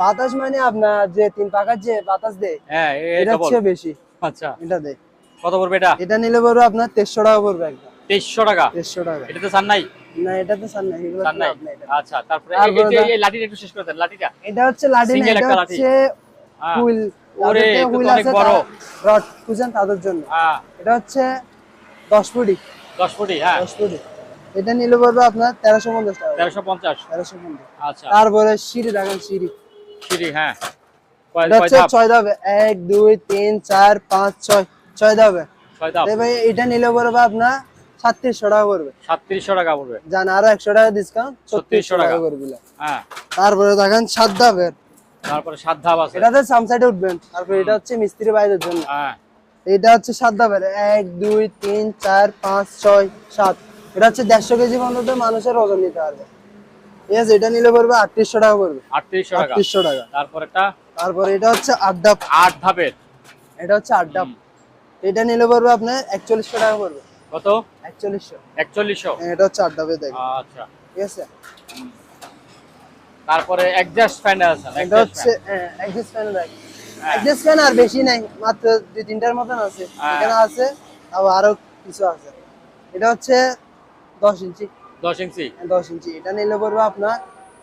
বাতাস মানে আপনার যে 3 পাকার যে বাতাস দেয়, হ্যাঁ, এই এটা তো বল। হচ্ছে বেশি, আচ্ছা, এটা দেয়। কত পড়বে এটা? এটা নিলে পড়বে আপনার 2300 টাকা পড়বে একদম। 2300 টাকা। 2300 টাকা। এটা তো সান নাই, না এটা তো সান না, এগুলো সান তো নাই। লাভ নাই এটা। আচ্ছা, তারপরে তারপরে এই লাঠিটা একটু শেষ করে দেন, লাঠিটা। এটা হচ্ছে লাঠি না, Single এটা একটা লাঠি। হচ্ছে হ্যাঁ। হুইল। ওরে, যাদের এটা তো হুইল অনেক আছে বড়। রড খুঁজেন তাদের জন্য। হ্যাঁ, এটা হচ্ছে 10 ফুটি, 10 ফুটি। হ্যাঁ, 10 ফুটি। এটা নিলে পড়বে আপনার 1350 টাকা। 1350। 1350। আচ্ছা, তারপরে সিঁড়ি দেখেন, সিঁড়ি সিঁড়ি, হ্যাঁ, এটা কয় হচ্ছে ধাপ? 6 ধাপে, 1 2 3 4 5 6, 6 ধাপে। 6 ধাপ। তাই ভাই এটা নিলে পড়বে আপনার 3700 টাকা পড়বে। 3700 টাকা পড়বে। জান আরো 100 টাকা ডিসকাউন্ট, 3600 3600 টাকা টাকা। করে দিলাম। হ্যাঁ, তারপরে দেখেন 7 ধাপের, তারপরে 7 ধাপ আছে। এটাতে সাম সাইডে উঠবেন। তারপর এটা হচ্ছে মিস্ত্রি ভাইদের জন্য। হ্যাঁ, এটা হচ্ছে 7 ধাপের, 1 2 3 4 5 6 7। এটা হচ্ছে 150 কেজি পর্যন্ত মানুষের ওজন নিতে পারবে। ঠিক আছে, এটা নিলে পড়বে 3800 টাকা পড়বে। 3800 টাকা। 3800 টাকা। তারপর একটা তারপর এটা হচ্ছে 8 ধাপ, 8 ধাপের। এটা হচ্ছে 8 ধাপ। এটা নিলে পড়বে আপনার 4100 টাকা পড়বে। কত? 4100। 4100। এটা হচ্ছে 8 ধাপের দেখেন, আচ্ছা, ঠিক আছে। তারপরে অ্যাডজাস্ট ফ্যান আছে, এটা হচ্ছে এক্সিস ফ্যান দেখেন, এক্সিস ফ্যান আর বেশি নাই, মাত্র 2-3টার মতন আছে। হ্যাঁ। এখানে আছে আরো কিছু আছে। এটা হচ্ছে 10 ইঞ্চি, 10 ইঞ্চি। 10 ইঞ্চি। এটা নিলে পড়বে আপনার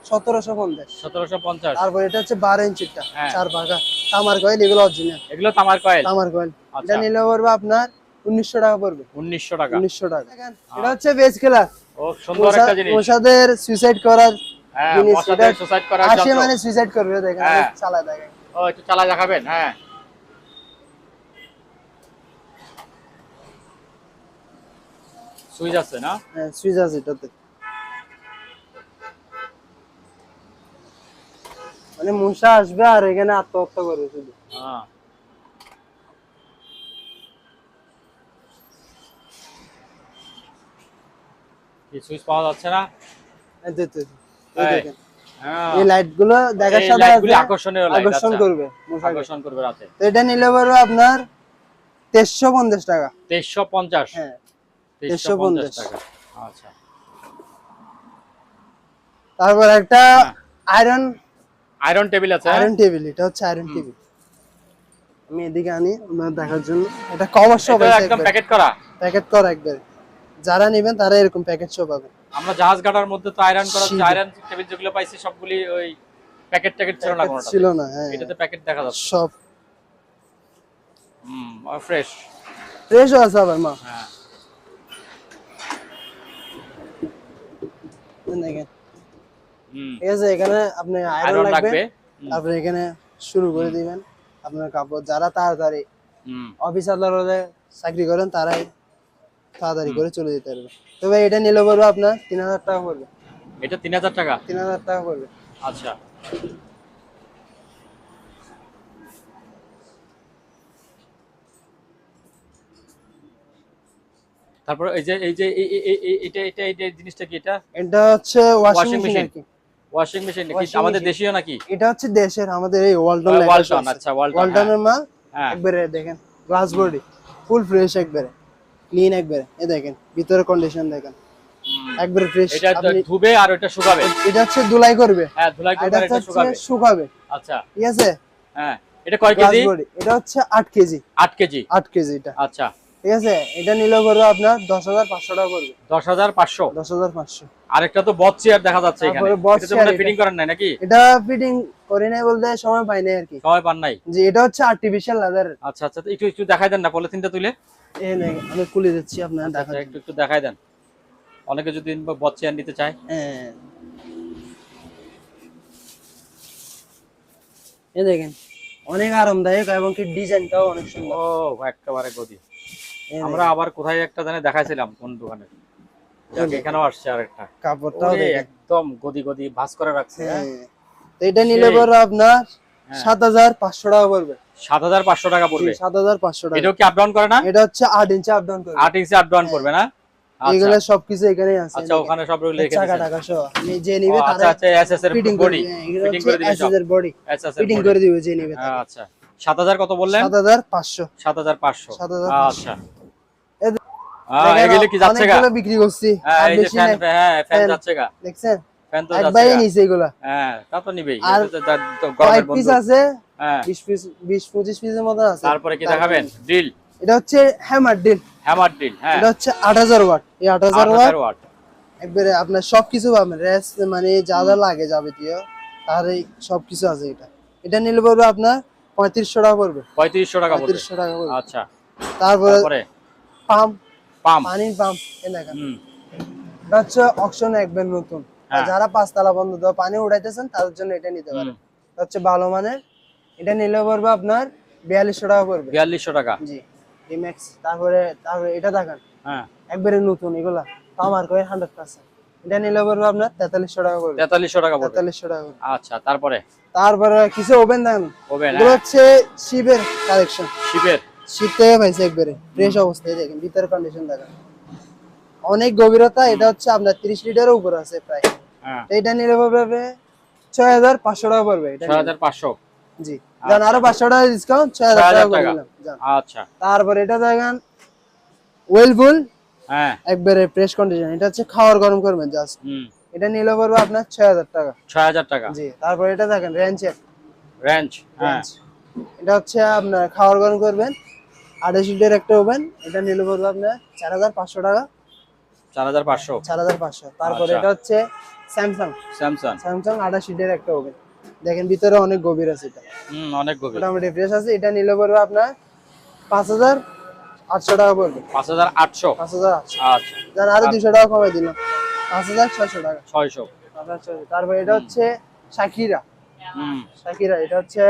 1750। 1750। তারপর এটা হচ্ছে 12 ইঞ্চিটা, হ্যাঁ। 4 পাকা তামার কয়েল, এগুলো অরিজিনাল এগুলো তামার কয়েল। তামার কয়েল। আচ্ছা। এটা নিলে পড়বে আপনার 1900 টাকা পড়বে। 1900 টাকা। 1900 টাকা। এটা হচ্ছে বেজ খেলা, ও, সুন্দর একটা জিনিস। মশাদের সুইসাইড করার হ্যাঁ, জিনিস। মশাদের এটা সুসাইড করার আসে যন্ত্র। মানে সুইসাইড করবে, দেখেন হ্যাঁ। চালা দেখেন। ও, একটু চালা দেখাবেন? হ্যাঁ, সুইচ আছে না? হ্যাঁ সুইচ আছে এটাতে, মানে মশা আসবে আর এখানে আত্মহত্যা করবে শুধু। হ্যাঁ, কি সুইচ পাওয়া যাচ্ছে না? এই তো, এই এই, দেখেন হ্যাঁ, এই লাইট গুলো দেখার এই সাথে লাইটগুলি সাথে আকর্ষণীয় লাইট। আকর্ষণ আচ্ছা, করবে মশাকে। আকর্ষণ করবে রাতে। তো এটা নিলে পড়বে আপনার 2350 টাকা। 2350। হ্যাঁ 2350 টাকা। আচ্ছা, তারপর একটা আয়রন আয়রন টেবিল আছে। আয়রন টেবিল, এটা হচ্ছে আয়রন টেবিল। আমি এদিকে আনি আপনার দেখার জন্য। এটা কভার সহ এটা একদম প্যাকেট করা। প্যাকেট করা একবার, যারা নেবেন তারা এরকম প্যাকেট সহ পাবেন। আমরা জাহাজ গাটার মধ্যে তো আয়রন করা, শীত। আয়রন টেবিল যেগুলো পাইছি সবগুলি ওই প্যাকেট ছিল না কোনোটা। ছিল না, হ্যাঁ এটাতে প্যাকেট দেখা যাচ্ছে। সব ফ্রেশ। ফ্রেশ আছে আবার মা। হ্যাঁ, দেখেন, হুম, ঠিক আছে। এখানে আপনি আয়রন আয়রন লাগবে, লাগবে। আপনি এখানে শুরু করে দিবেন আপনার কাপড়। যারা তাড়াতাড়ি হুম, অফিস আদালতে চাকরি করেন তারাই তাড়াতাড়ি করে চলে যেতে পারবে। তো ভাই এটা নিলে পড়বে আপনার 3000 টাকা পড়বে। এটা 3000 টাকা। 3000 টাকা পড়বে। আচ্ছা, তারপর এই যে এটা জিনিসটা কি এটা? এটা হচ্ছে ওয়াশিং ওয়াশিং মেশিন মেশিন। আর কি। ওয়াশিং মেশিন নাকি Washing আমাদের machine। দেশীয় নাকি? এটা হচ্ছে দেশের, আমাদের এই ওয়ালটন লেখা ওয়ালটন, আছে। আচ্ছা ওয়ালটন, ওয়ালটনের মাল হ্যাঁ। একবারে দেখেন, গ্লাস বডি, ফুল ফ্রেশ, একবারে ক্লিন, একবারে এই দেখেন ভিতরে কন্ডিশন দেখেন, একবারে ফ্রেশ। এটা আপনি ধুবে আর ওটা শুকাবে। এটা হচ্ছে ধুলাই করবে, হ্যাঁ ধুলাই আর করবে আর এটা এটা হচ্ছে শুকাবে। শুকাবে, আচ্ছা ঠিক আছে। হ্যাঁ এটা কয় গ্লাস কেজি? বডি, এটা হচ্ছে 8 কেজি। 8 কেজি। 8 কেজি এটা, আচ্ছা ঠিক আছে। এটা নিলে পড়বে আপনার 10,500 টাকা পড়বে। 10,500। 10,500। আরেকটা তো বক্স চেয়ার দেখা যাচ্ছে এখানে, তারপরে box এটা তো chair মনে এটা। ফিটিং করেন নাই নাকি? এটা ফিটিং করে নাই বলতে সময় পাই নাই আর কি, সময় পান নাই। যে এটা হচ্ছে আর্টিফিশিয়াল লেদার। আচ্ছা আচ্ছা একটু একটু দেখাই দেন না পলিথিনটা তুলে। এই দেখেন আমি খুলে দিচ্ছি আপনারা আচ্ছা, দেখার একটু জন্য। একটু দেখাই দেন, অনেকে যদি বক্স চেয়ার নিতে চায়। হ্যাঁ এই দেখেন অনেক আরামদায়ক এবং কি ডিজাইনটাও অনেক সুন্দর। ও একেবারে গদি। এই আমরা আবার কোথায় একটা জানে দেখাইছিলাম কোন দোকানে, যাক এখানেও আসছে আরেকটা। কাপড়টাও ওরে, দেখেন। একদম গদি গদি ভাঁজ করে রাখছে। হ্যাঁ হ্যাঁ। তো এটা নিলে সেই। পরে আপনার হ্যাঁ। 7,500 টাকা পড়বে। 7,500 টাকা পড়বে। 7,500 টাকা। এটাও কি আপ ডাউন করে না? এটা হচ্ছে 8 ইঞ্চি আপ ডাউন করবে। 8 ইঞ্চি আপ ডাউন করবে না? আচ্ছা এগুলো সবকিছু এখানেই আছে। আচ্ছা ওখানে সব লিখে চাকা দিয়েছেন। টাকা সহ আপনি যে নিবে ও, তারে আচ্ছা আচ্ছা এসএস এর ফিটিং বডি করে, এগুলো ফিটিং হচ্ছে করে দিবেন সব। এসএস এর বডি এসএস এর ফিটিং body। করে দিবে যে নিবে তারে। আচ্ছা 7,000 কত বললেন? 7,500। 7,500। 7,500 আচ্ছা এ- এগুলো কি যাচ্ছে গা? অনেকগুলো বিক্রি করছি, হ্যাঁ আর এই যে বেশি ফ্যান, নাই। হ্যাঁ ফ্যান ফ্যান। যাচ্ছে গা। দেখছেন ফ্যান তো একবারে যাচ্ছে গা। নিচে এগুলা। হ্যাঁ তা তো নিবেই, আর এটা তো গরমের কয়েক পিস বন্ধু। আছে, হ্যাঁ 20-25 পিসের মতো আছে। তারপরে কি দেখাবেন? ড্রিল, এটা হচ্ছে হ্যামার ড্রিল। Hammer drill. হ্যাঁ এটা হচ্ছে 8,000 ওয়াট। এই 8,000 ওয়াট 8,000 ওয়াট। একবারে আপনার সবকিছু পাবেন, রেস্ট মানে যা যা লাগে যাবতীয় তার এই সবকিছু আছে। এটা নিলে পড়বে আপনার 3500 টাকা পড়বে। 3500 টাকা পড়বে। 3500 টাকা পড়বে। আচ্ছা তারপরে তারপরে পাম্প, পাম্প। পানির পাম্প, এই দেখেন হুম এটা হচ্ছে অকশন একবার নতুন। আর হ্যাঁ। যারা 5 তলা পর্যন্ত দেওয়া পানি উঠাইতেছেন তাদের জন্য এটা নিতে পারেন। এটা হচ্ছে ভালো মানের। এটা নিলে পড়বে আপনার 4200 টাকা পড়বে। 4200 টাকা। জি ডিম্যাক্স। তারপরে এটা দেখেন হ্যাঁ একবারে নতুন, এগুলা আমার কয় 100%। এটা নিলে পড়বে আপনার 4300 টাকা পড়বে। 4300 টাকা পড়বে। 4300 টাকা পড়বে। আচ্ছা তারপরে তারপরে কিছু ওভেন দেখেন, ওভেন। এগুলো হচ্ছে শিপের কালেকশন। শিপের। শিপ থেকে পাইছে একবারে ফ্রেশ অবস্থায়, দেখেন ভিতরে কন্ডিশন দেখেন অনেক গভীরতা। এটা হচ্ছে আপনার 30 লিটারের উপর আছে প্রায়। হ্যাঁ তো এটা নিলে পড়বে 6,500 টাকা পড়বে এটা নিলে। 6500। জি জান আরো 500 টাকা ডিসকাউন্ট, 6,000 টাকা করে দিলাম জান। আচ্ছা তারপর এটা দেখেন ওয়েলফুল, হ্যাঁ একবারে ফ্রেশ কন্ডিশন। এটা হচ্ছে খাওয়ার গরম করবেন জাস্ট। হুম এটা নিলে পড়বে আপনার 6,000 টাকা। 6000 টাকা। জি তারপর এটা দেখেন রেঞ্চের। রেঞ্জ। হ্যাঁ এটা হচ্ছে আপনার খাওয়ার গরম করবেন, 28 লিটার একটা ওভেন। এটা নিলে পড়বে আপনার 4,500 টাকা। 4500। 4,500। তারপরে আচ্ছা। এটা হচ্ছে স্যামসাং, স্যামসাং। 28 লিটার একটা ওভেন। দেখেন ভিতরে অনেক গভীর আছে, এটা অনেক গভীর। মোটামুটি ফ্রেশ আছে। এটা নিলে পড়বে আপনার 5,800 টাকা পড়বে। 5800। 5,800। আচ্ছা জান আরো 200 টাকা কমাই দিলাম, 5,600 টাকা। 600। 5,600। তারপর এটা হচ্ছে শাকিরা। হুম শাকিরা এটা হচ্ছে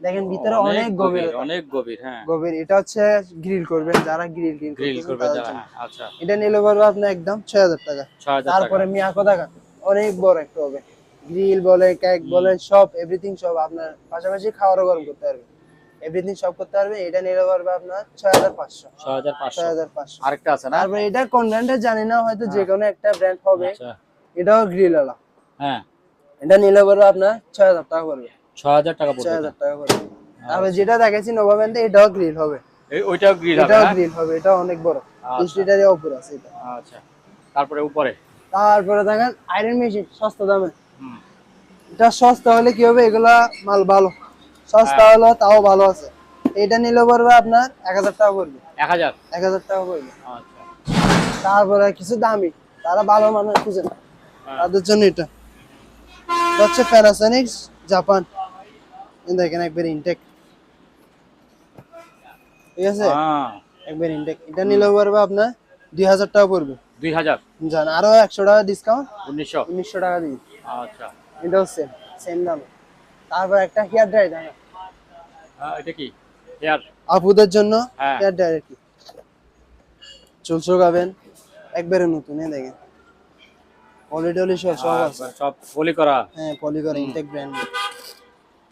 দেখেন ভিতরে অনেক গভীর, অনেক গভীর। হ্যাঁ গভীর। এটা হচ্ছে গ্রিল করবেন, যারা গ্রিল গ্রিল করবে তাদের যারা। জন্য। হ্যাঁ, আচ্ছা এটা নিলে পড়বে আপনার একদম 6,000 টাকা। 6000 টাকা। তারপরে মিয়াকো দেখেন অনেক বড় একটা হবে, গ্রিল বলে কেক বলে সব এভরিথিং সব আপনার, পাশাপাশি খাওয়ারও গরম করতে পারবে, এভরিথিং সব করতে পারবে। এটা নিলে পারবে আপনার 6,500। 6500। 6,500। আরেকটা আছে না? তারপরে এটা কোন ব্র্যান্ডের জানি না, হয়তো যে কোনো একটা ব্র্যান্ড হবে। আচ্ছা এটাও গ্রিল ওয়ালা। হ্যাঁ এটা নিলে পড়বে আপনার 6,000 টাকা পড়বে। 6000 টাকা পড়বে। 6,000 টাকা পড়বে। তারপরে যেটা দেখেছি নোভা ব্র্যান্ডে, এটাও গ্রিল হবে। ওইটাও গ্রিল হবে এটাও না? গ্রিল হবে, এটা অনেক বড়, 20 আচ্ছা। লিটারের উপর আছে এটা। আচ্ছা তারপরে উপরে। তারপরে দেখেন আয়রন মেশিন সস্তা দামে। হুম এটা সস্তা হলে কি হবে, এগুলা মাল ভালো, সস্তা হলো তাও ভালো আছে। এটা নিলে পড়বে আপনার 1,000 টাকা পড়বে। 1000। 1,000 টাকা পড়বে। আচ্ছা তারপরে কিছু দামি, তারা ভালো মানের খুঁজে না, তাদের জন্য এটা হচ্ছে প্যানাসোনিক জাপান। এই দেখেন একবার ইনটেক, ঠিক আছে হ্যাঁ একবার ইনটেক। এটা নিলে পড়বে আপনার 2,000 টাকা পড়বে। 2000। জান আরো 100 টাকা ডিসকাউন্ট, 1900। 1900 টাকা দিন। আচ্ছা এটাও সেম সেম দাম। তারপর একটা হেয়ার ড্রায়ার দেখেন এটা কি হেয়ার? আপুদের জন্য হ্যাঁ। হেয়ার ড্রায়ার কি চুল শুকাবেন, একবারে নতুন। এই দেখেন পলি সব সব আছে। সব পলি করা। হ্যাঁ পলি করে ইনটেক ব্র্যান্ড।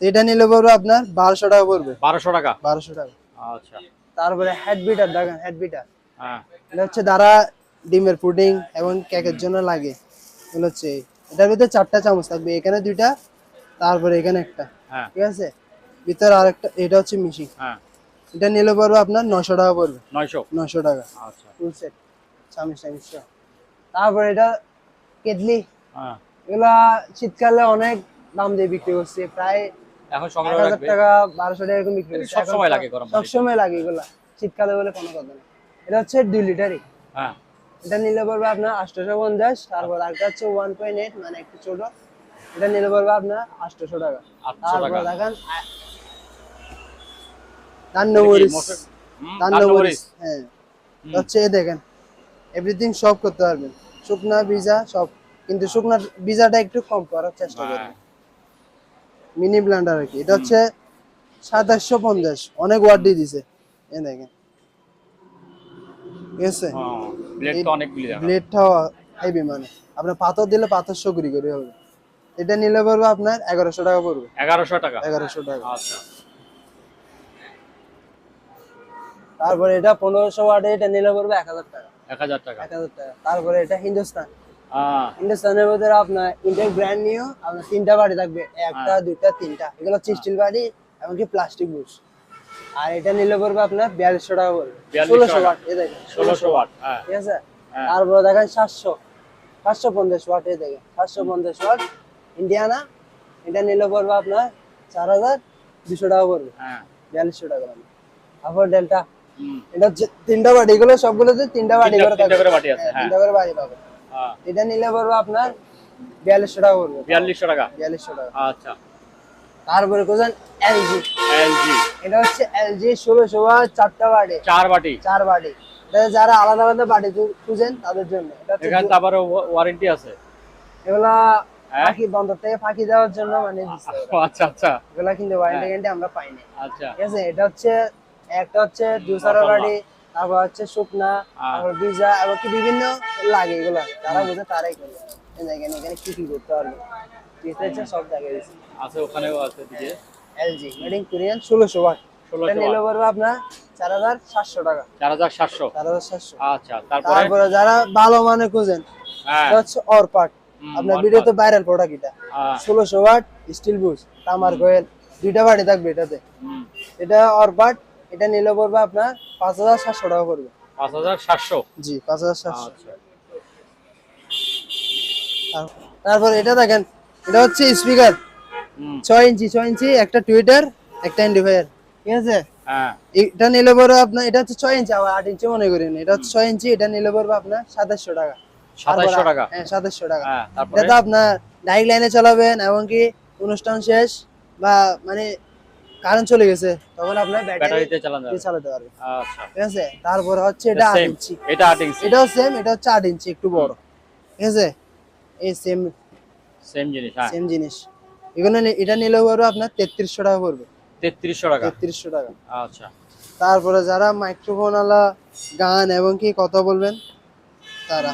তো এটা নিলে পড়বে আপনার 1,200 টাকা পড়বে। 1200 টাকা। 1,200 টাকা। আচ্ছা তারপরে হেড বিটার দেখেন, হেড বিটার হ্যাঁ এটা হচ্ছে দ্বারা ডিমের পুডিং এবং কেকের জন্য লাগে। এগুলো হচ্ছে এটার ভিতরে 4টা চামচ থাকবে, এখানে 2টা, তারপরে এখানে একটা। হ্যাঁ ঠিক আছে, ভিতরে আরেকটা, এটা হচ্ছে মিশি। হ্যাঁ এটা নিলে পড়বে আপনার 900 টাকা পড়বে। 900। 900 টাকা আচ্ছা ফুল সেট, চামিচ টামিচ সহ। তারপরে এটা কেটলি, হ্যাঁ এগুলা শীতকালে অনেক দাম দিয়ে বিক্রি করছে, প্রায় এখন সংগ্রহ 1000 রাখবে। টাকা 1200 টাকা এরকম বিক্রি এটা করছে। সব সময় লাগে গরম পানিতে। সবসময় লাগে এগুলা, শীতকালে বলে কোনো কথা নেই। এটা হচ্ছে 2 লিটারই। হ্যাঁ এটা নিলে পড়বে আপনার 850। তারপর আরেকটা হচ্ছে 1.8, মানে একটু ছোট, এটা নিলে পড়বে আপনার 800 টাকা। 800 তারপর টাকা। দেখেন এটা কি দান্নমরিচ, মশলা? দান্নমরিচ, হ্যাঁ। হুম। হচ্ছে এই দেখেন, এভরিথিং সব করতে পারবেন, শুকনা ভিজা সব, কিন্তু শুকনা ভিজাটা একটু কম করার চেষ্টা হ্যাঁ। করবেন। মিনি ব্লেন্ডার আর কি। এটা হচ্ছে 2750, অনেক ওয়াট দিয়ে দিছে, এই দেখেন। ঠিক আছে, ব্লেড তো অনেকগুলি দেখা। ব্লেডটাও হেভি, মানে আপনার পাথর দিলে পাথর সগরি করে হবে। এটা নিলে পড়বে আপনার 1100 টাকা পড়বে। 1100 টাকা। 1100 টাকা। আচ্ছা তারপরে এটা 1500 ওয়াটে, এটা নিলে পড়বে 1000 টাকা। 1000 টাকা। 1000 টাকা। তারপরে এটা হিন্দুস্তান, হ্যাঁ হিন্দুস্তানের মধ্যে আপনার ইন্টেক ব্র্যান্ড নিউ, আপনার 3টা বাড়ি থাকবে, একটা, 2টা, 3টা। এগুলো হচ্ছে স্টিল বাড়ি, এমনকি প্লাস্টিক বুশ। আর এটা নিলে পড়বে আপনার 4200 টাকা পড়বে। 1600 ওয়াট, এই দেখেন 1600 ওয়াট। হ্যাঁ ঠিক আছে। হ্যাঁ। তারপরে দেখেন 750 ওয়াট, এই দেখেন 750 ওয়াট ইন্ডিয়ানা। এটা নিলে পড়বে আপনার 4200 টাকা পড়বে, হ্যাঁ 4200 টাকা মানে। তারপর ডেল্টা, হুম। এটা হচ্ছে 3টা বাড়ি, এগুলো সবগুলোতে 3টা বাড়ি করে তিনটা থাকবে। করে বাটি আছে, হ্যাঁ। 3টা করে বাড়ি পাবে। হ্যাঁ এটা নিলে পড়বে আপনার 4200 টাকা পড়বে। 4200 টাকা। 4200 টাকা। আচ্ছা তারপরে কোথায় এলজি, এলজি এটা হচ্ছে এলজি 1600 ওয়াট, 4টা বাড়ি, 4 বাটি। 4 বাড়ি। এটা যারা আলাদা আলাদা বাড়ি খুঁজেন তাদের জন্য। এটা হচ্ছে এখানে তো আবার ওয়ারেন্টি আছে। এগুলা হ্যাঁ? ফাঁকি, বন্দর থেকে ফাঁকি দেওয়ার জন্য মানে দিচ্ছে ওরা। আচ্ছা আচ্ছা এগুলা কিন্তু ওয়ারেন্টি হ্যাঁ। গ্যারান্টি আমরা পাই না। আচ্ছা ঠিক আছে, এটা হচ্ছে একটা হচ্ছে জুসার মাশাআল্লাহ। বাড়ি, তারপর হচ্ছে শুকনা, তারপর ভিজা, এবং কি বিভিন্ন লাগে। এগুলা যারা বোঝে তারাই করে। এই দেখেন এখানে কি কি করতে পারবে, ঠিক আছে, সব জায়গায় দিচ্ছে। আছে, ওখানেও আছে দিকে। LG made in Korean 1600 watt. 1600 এটা নিলে পড়বে আপনার 4700 টাকা। 4700। 4700। আচ্ছা তারপরে তারপরে যারা ভালো মানে খুঁজেন, হ্যাঁ এটা হচ্ছে অরপাট। আপনার Orpat। ভিডিওতে ভাইরাল প্রোডাক্ট এটা। হ্যাঁ 1600 ওয়াট স্টিল বুশ, তামার কয়েল, 2টা বাড়ি থাকবে এটাতে। হুম। এটা অরপাট, এটা নিলে পড়বে আপনার 5700 টাকা পড়বে। 5700। জি 5700। আচ্ছা তারপর এটা দেখেন, এটা হচ্ছে স্পিকার হুম 6 ইঞ্চি, একটা টুইটার, একটা এন্ডিফায়ার। ঠিক আছে, হ্যাঁ এটা নিলে পড়বে আপনার, এটা হচ্ছে 6 ইঞ্চি, আবার 8 ইঞ্চি মনে করেন, এটা হচ্ছে 6 ইঞ্চি, এটা নিলে পড়বে আপনার 2700 টাকা। 2700 টাকা। হ্যাঁ 2700 টাকা। হ্যাঁ তারপরে এটা তো আপনার ডাইরেক্ট লাইনে চালাবেন, এমনকি অনুষ্ঠান শেষ বা মানে কারেন্ট চলে গেছে তখন আপনার ব্যাটারি ব্যাটারিতে চালানো যাবে। চালাতে পারবে। আচ্ছা ঠিক আছে, তারপর হচ্ছে এটা 8 সেম, ইঞ্চি, এটা 8 ইঞ্চি। এটাও সেম, এটা হচ্ছে 8 ইঞ্চি একটু বড়। ঠিক আছে, এই সেম সেম জিনিস, হ্যাঁ সেম জিনিস। এগুলো এটা নিলে পড়বে আপনার 3300 টাকা পড়বে। 3300 টাকা। 3300 টাকা। আচ্ছা তারপরে যারা মাইক্রোফোন আলা গান এবং কি কথা বলবেন তারা,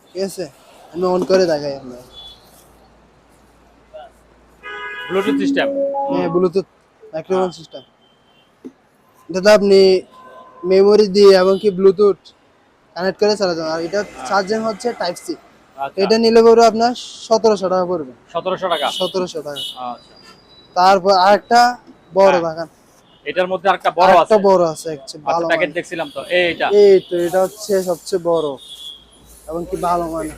ঠিক আছে, আমি অন করে দেখাই আপনার। Bluetooth system. হ্যাঁ ব্লুটুথ মাইক্রোফোন সিস্টেম। এটাতে আপনি মেমোরি দিয়ে এবং কি ব্লুটুথ কানেক্ট করে চালাতে পারেন। আর এটা চার্জিং হচ্ছে টাইপ সি। আচ্ছা এটা নিলে পড়বে আপনার 1700 টাকা পড়বে। 1700 টাকা। 1700 টাকা। আচ্ছা তারপর আরেকটা বড় হ্যাঁ। দেখান, এটার মধ্যে আরেকটা বড় আছে। আরেকটা বড় আছে, হচ্ছে আচ্ছা ভালো প্যাকেট মানে। দেখছিলাম তো এইটা। এই তো এটা হচ্ছে সবচেয়ে বড় এবং কি ভালো মানে।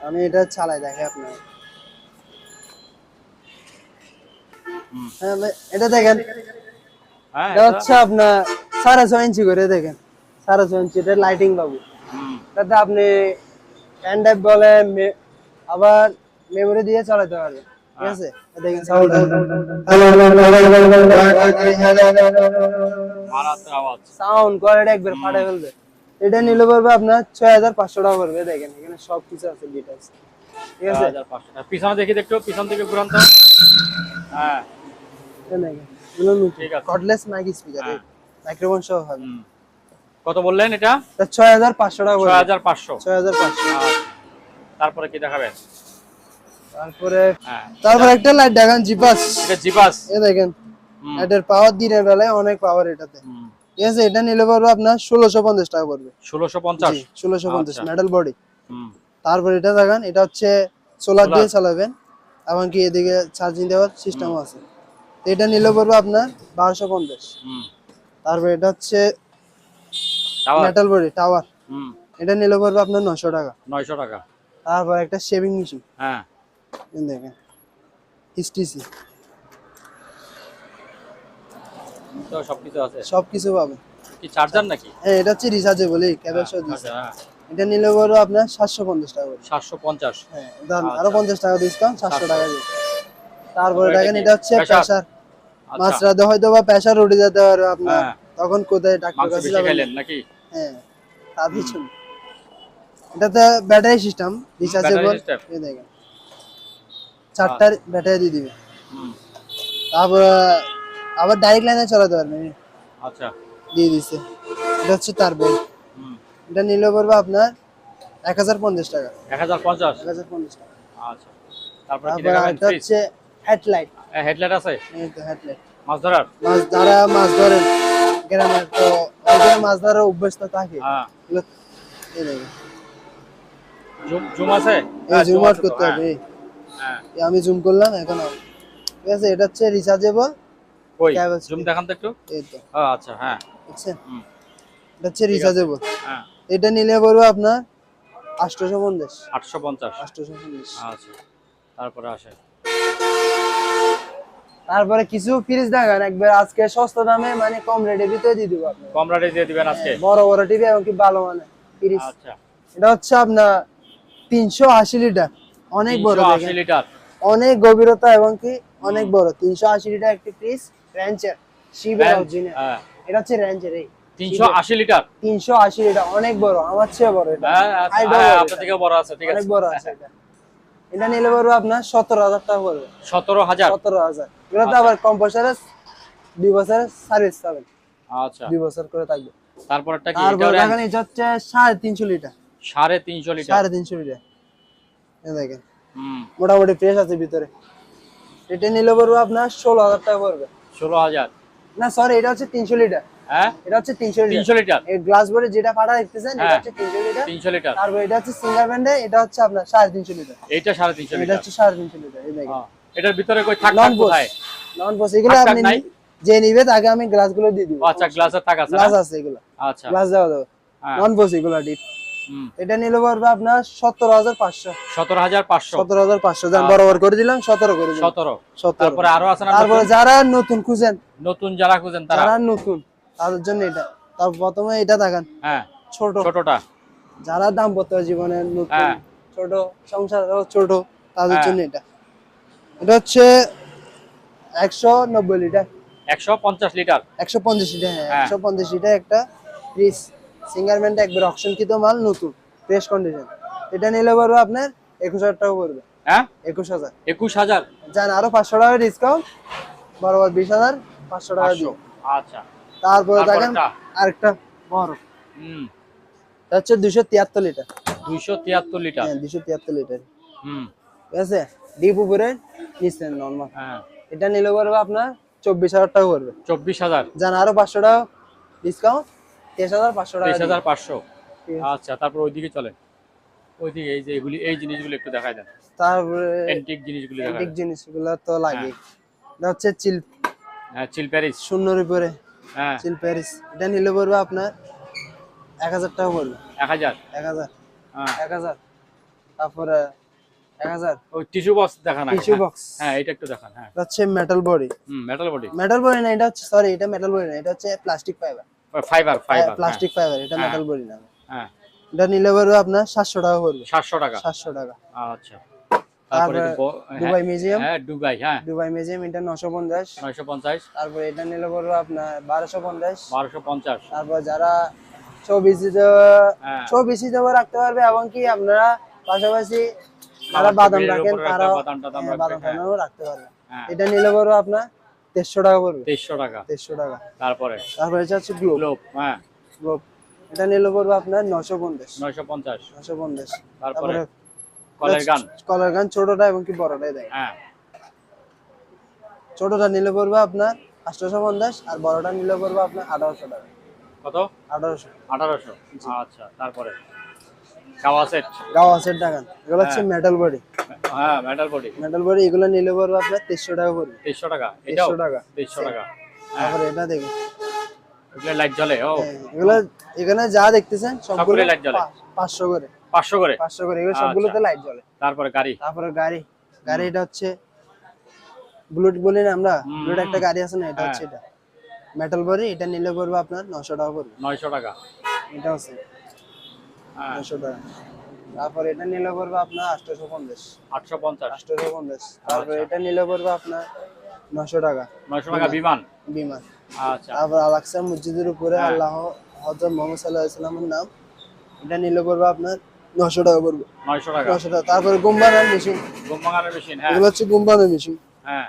আমি এটা চালাই দেখাই আপনার। হুম। হ্যাঁ এটা দেখেন, হ্যাঁ এটা হচ্ছে আপনার 6.5 ইঞ্চি করে, দেখেন 6.5 ইঞ্চি। এটা লাইটিং বাবু, হুম এটাতে আপনি হ্যান্ড ড্রাইভ বলে আবার মেমোরি দিয়ে চালাতে পারবেন। ঠিক আছে, দেখেন সাউন্ড, মারাত্মক আওয়াজ। সাউন্ড কোয়ালিটি একবার ফাটাই ফেলবে। এটা নিলে পড়বে আপনার 6500 টাকা পড়বে। দেখেন এখানে সব কিছু আছে, ডিটেইলস। ঠিক আছে, 6500 টাকা। পিছনে দেখি একটু, পিছন থেকে ঘুরান তো। হ্যাঁ ঠিক আছে। কর্ডলেস মাইক স্পিকার, হ্যাঁ। মাইক্রোফোন সহ হবে। হুম। কত বললেন এটা? এটা 6500 টাকা পড়বে। 6500। 6500। আচ্ছা। তারপরে কি দেখাবেন? তারপরে হ্যার তারপর একটা লাইট দেখান, জিপাস। এটা জিপাস। এই দেখেন হুম। এটার পাওয়ার দিনের বেলায় অনেক পাওয়ার এটাতে। হুম। ঠিক আছে, এটা নিলে পড়বে আপনার 1650 টাকা পড়বে। 1650। জি 1650 আচ্ছা। Metal body. হুম। তারপর এটা দেখেন, এটা হচ্ছে সোলার দিয়ে সোলার। চালাবেন, এমনকি এদিকে চার্জিং দেওয়ার সিস্টেমও হুম। আছে। তো এটা নিলে পড়বে আপনার 1250। হুম। তারপর এটা হচ্ছে টাওয়ার। মেটাল বডি টাওয়ার, হুম। এটা নিলে পড়বে আপনার 900 টাকা। 900 টাকা। তারপর একটা শেভিং মেশিন হ্যাঁ। দেখেন, এসটিসি, তো সবকিছু আছে। সবকিছু পাবেন। কি চার্জার নাকি? হ্যাঁ, এটা হচ্ছে রিচার্জেবল, এই কেবল হ্যাঁ, সহ দিচ্ছে। আচ্ছা, হ্যাঁ। এটা নিলে পড়বে আপনার 750 টাকা করে। 750। হ্যাঁ, দাম আরো আচ্ছা। 50 টাকা ডিসকাউন্ট, 700 টাকা দিয়ে। তারপরে তারপর এটা দেখেন, কি? এটা হচ্ছে প্রেসার। প্রেসার। আচ্ছা। মাঝরাতে হয়তো বা প্রেসার উঠে যেতে পারে আপনার, হ্যাঁ। তখন কোথায় ডাক্তার মাংস কাছে বেশি যাবেন না। খাইলেন নাকি? হ্যাঁ, তাদের হুম। জন্য। এটাতে battery system battery rechargeable, system. এই দেখেন 4টা ব্যাটারি দিয়ে দিবে। হুম। তারপর আবার ডাইরেক্ট লাইনে চালাতে পারবেন, আচ্ছা। দিয়ে দিছে। এটা হচ্ছে তার বেল্ট। হুম। এটা নিলে পড়বে আপনার 1050 টাকা। 1050। 1050 টাকা। আচ্ছা। তারপর কি তারপর দেখাবেন? আরেকটা ফ্রিজ। হচ্ছে হেডলাইট। হেডলাইট আছে? এই তো হেডলাইট, মাছ ধরার? যারা মাছ ধরেন গ্রামের, তো ওইখানে মাছ ধরার অভ্যস্ত থাকে হ্যাঁ। এগুলো। এই দেখেন, জুম জুম আছে? এই হ্যাঁ, জুম জুম আউট আছে তো। করতে হ্যাঁ। হবে, এই হ্যাঁ। এই আমি জুম করলাম এখন ঠিক আছে। এটা হচ্ছে রিচার্জেবল কই? কেবল জুম স্টিক, দেখান তো একটু। এই তো ও আচ্ছা, হ্যাঁ। দেখছেন, হুম। এটা হচ্ছে ঠিক আছে। রিচার্জেবল। হ্যাঁ। এটা নিলে পড়বে আপনার 850। 850। 850। আচ্ছা। তারপরে আসে। তারপরে কিছু ফ্রিজ দেখেন একবার আজকে সস্তা দামে, মানে কম রেটের ভিতরে দিয়ে দিব আপনাকে। কম রেটে দিয়ে দিবেন আজকে? বড় বড় টিভি এবং কি ভালো মানে ফ্রিজ। আচ্ছা। এটা হচ্ছে আপনার 380 লিটার, অনেক বড় 380 দেখেন, লিটার। অনেক গভীরতা এবং কি অনেক হুম। বড়। 380 লিটার একটি ফ্রিজ, র্যাঞ্চের, শিবের রেঞ্জ। অরিজিনাল। হ্যাঁ। এটা হচ্ছে র্যাঞ্চের, এই 380 লিটার। 380 লিটার, অনেক বড়, আমার চেয়ে বড় এটা, হ্যাঁ, আচ্ছা, হাইটও হ্যাঁ, বড় আপনার এটা, থেকে বড় আছে, ঠিক অনেক আছে। বড় আছে এটা। এটা নিলে পড়বে আপনার 17,000 টাকা পড়বে। 17,000। 17,000। এগুলোতে আচ্ছা। আবার কম্প্রেসারে 2 বছরের সার্ভিস পাবেন, আচ্ছা। 2 বছর করে থাকবে। তারপরটা কি? তারপর এটাও রেঞ্জ? দেখেন, এটা হচ্ছে 350 লিটার। 350 লিটার। 350 লিটার, এই দেখেন হুম। মোটামুটি ফ্রেশ আছে ভিতরে। এটা নিলে পড়বে আপনার 16,000 টাকা পড়বে। 16,000। না সরি, এটা হচ্ছে 300 লিটার। হ্যাঁ। এটা হচ্ছে 300 লিটার। 300 লিটার। এই গ্লাস বডি যেটা ফাটা দেখতেছেন, এটা হ্যাঁ। হচ্ছে 300 লিটার। 300 লিটার। তারপর এটা হচ্ছে সিঙ্গেল ব্যান্ডে, এটা হচ্ছে আপনার 350 লিটার। এইটা 350 এটা লিটার। হচ্ছে 350 লিটার, এই দেখেন। এটার ভিতরে কই থাক নন থাক পোস, কোথায়? নন পোস, এগুলো থাক থাক আপনি নাই? যে নিবে তাকে আমি গ্লাসগুলো দিয়ে দিব। ও আচ্ছা, গ্লাসের থাক আছে না? গ্লাস আছে এগুলো, আচ্ছা। গ্লাস দেওয়া যাবে। হ্যাঁ। নন পোস এগুলো ডিপ। হুম। এটা নিলে পড়বে আপনার 17,500। 17,500। 17,500 জান, আচ্ছা। বরাবর করে দিলাম, 17 করে দিলাম। 17। 17। তারপরে আরো আছে না? তারপরে নতুন? যারা নতুন খুঁজেন, নতুন যারা খুঁজেন তারা? যারা নতুন তাদের জন্য এটা। তার প্রথমে এটা দেখেন, হ্যাঁ। ছোট, ছোটটা। যারা দাম্পত্য জীবনে নতুন, হ্যাঁ। ছোট সংসার ছোট, তাদের হ্যাঁ। জন্য এটা। এটা হচ্ছে 190 লিটার, 150 লিটার। 150 লিটার, হ্যাঁ হ্যাঁ। 150 লিটার একটা ফ্রিজ, সিঙ্গারম্যানটা একবার অকশনকৃত মাল, নতুন ফ্রেশ কন্ডিশন। এটা নিলে পড়বে আপনার 21,000 টাকা পড়বে। হ্যাঁ। 21,000। 21,000। জান আরো 500 টাকা ডিসকাউন্ট, বরাবর 20,500 টাকা 500। দিয়ে। আচ্ছা। তারপরে দেখেন তারপরটা? আরেকটা বড়, হুম। এটা হচ্ছে 273 লিটার। 273 লিটার। হ্যাঁ 273 লিটার, হুম। ঠিক আছে। ডিপ উপরে নিচে নরমাল। হ্যাঁ। এটা নিলে পড়বে আপনার 24,000 টাকা পড়বে। 24,000। জান আরো 500 টাকা ডিসকাউন্ট, 23,500 টাকা দিয়ে। 23,500। ঠিক আছে। আচ্ছা, তারপর ওইদিকে চলেন। ওইদিকে এই যে এগুলি, এই জিনিসগুলো একটু দেখাই দেন। তারপরে অ্যান্টিক জিনিসগুলো দেখাই অ্যান্টিক দেন। জিনিসগুলো তো লাগে। হ্যাঁ। এটা হচ্ছে চিল, হ্যাঁ, চিল প্যারিস। শূন্যর উপরে হ্যাঁ। চিল প্যারিস। এটা নিলে পড়বে আপনার 1,000 টাকা পড়বে। 1000। 1,000, হ্যাঁ। 1,000, তারপরে 1,000। ওই টিস্যু বক্স দেখান আগে। টিস্যু হ্যাঁ। বক্স, হ্যাঁ, এটা একটু দেখান। হ্যাঁ। এটা হচ্ছে metal body. Metal body. Metal body না, এটা হচ্ছে সরি, এটা মেটাল বডি না, এটা হচ্ছে plastic fibre. Fibre, fibre. Plastic fibre, এটা হ্যাঁ। মেটাল বডি না। হ্যাঁ। এটা নিলে পড়বে আপনার 700 টাকা পড়বে। 700 টাকা। 700 টাকা। আচ্ছা। তারপরে তারপরে দুবাই মিউজিয়াম, হ্যাঁ, দুবাই। হ্যাঁ। দুবাই মিউজিয়াম, এটা 950। 950। তারপরে এটা নিলে পড়বে আপনার 1250। 1250। তারপর যারা ছবি হ্যাঁ। রাখতে পারবে, এবং কি আপনারা পাশাপাশি যারা খাবার বাদাম টেবিলের রাখেন উপরে তারা একটা বাদাম টাদাম রাখবে। বাদাম হ্যাঁ। টাদামও রাখতে পারবে। হ্যাঁ। এটা নিলে পড়বে আপনার 1,300 টাকা পড়বে। 2300 টাকা। 1,300 টাকা। তারপরে তারপরে এটা হচ্ছে গ্লোব, গ্লোব। হ্যাঁ। গ্লোব, এটা নিলে পড়বে আপনার 950। 950। 950। তারপরে তারপরে কলের গান। কলার গান, ছোটটা এবং কি বড়টাই দেয়। হ্যাঁ। ছোটটা নিলে পড়বে আপনার 850, আর বড়টা নিলে পড়বে আপনার 1800 টাকা। কত? 1800। 1800। আচ্ছা, তারপরে কাওয়া সেট। গাওয়া সেট টাকা, এগুলো হচ্ছে হ্যাঁ। Metal body. হ্যাঁ, মেটাল বডি। মেটাল বডি এগুলো নিলে পড়বে আপনার 2300 টাকা পড়বে। 2300 টাকা। এটাও 2300 টাকা। 2300 টাকা। হ্যাঁ, তারপরে এটা দেখুন, এগুলো লাইট জ্বলে। ও, হ্যাঁ, এগুলো এখানে যা দেখতেছেন সবগুলো সবগুলো লাইট জ্বলে। 500 করে। 500 করে। 500 করে, এগুলো আচ্ছা। সবগুলোতে লাইট জ্বলে। তারপরে গাড়ি। তারপরে গাড়ি, গাড়ি এটা হচ্ছে বুলেট বলি না আমরা, হুম, বুলেট একটা গাড়ি আছে না, এটা হ্যাঁ। হচ্ছে এটা মেটাল বডি। এটা নিলে পড়বে আপনার 900 টাকা পড়বে। 900 টাকা। এটা আছে হ্যাঁ, 900 টাকা। তারপরে এটা নিলে পড়বে আপনার 850। 850। 850। তারপরে আচ্ছা। এটা নিলে পড়বে আপনার 900 টাকা। 900 টাকা বিমান। বিমান। আচ্ছা। তারপর আলাক্সা মসজিদের উপরে হ্যাঁ। আল্লাহ হযরত মুহাম্মদ সাল্লাল্লাহু আলাইহি ওয়াসাল্লামের নাম, এটা নিলে পড়বে আপনার 900 টাকা পড়বে। 900 টাকা। 900 টাকা। তারপরে গুম্বানোর মেশিন, গম মেশিন। হ্যাঁ, এগুলো হচ্ছে গুম্বানোর মেশিন, হ্যাঁ,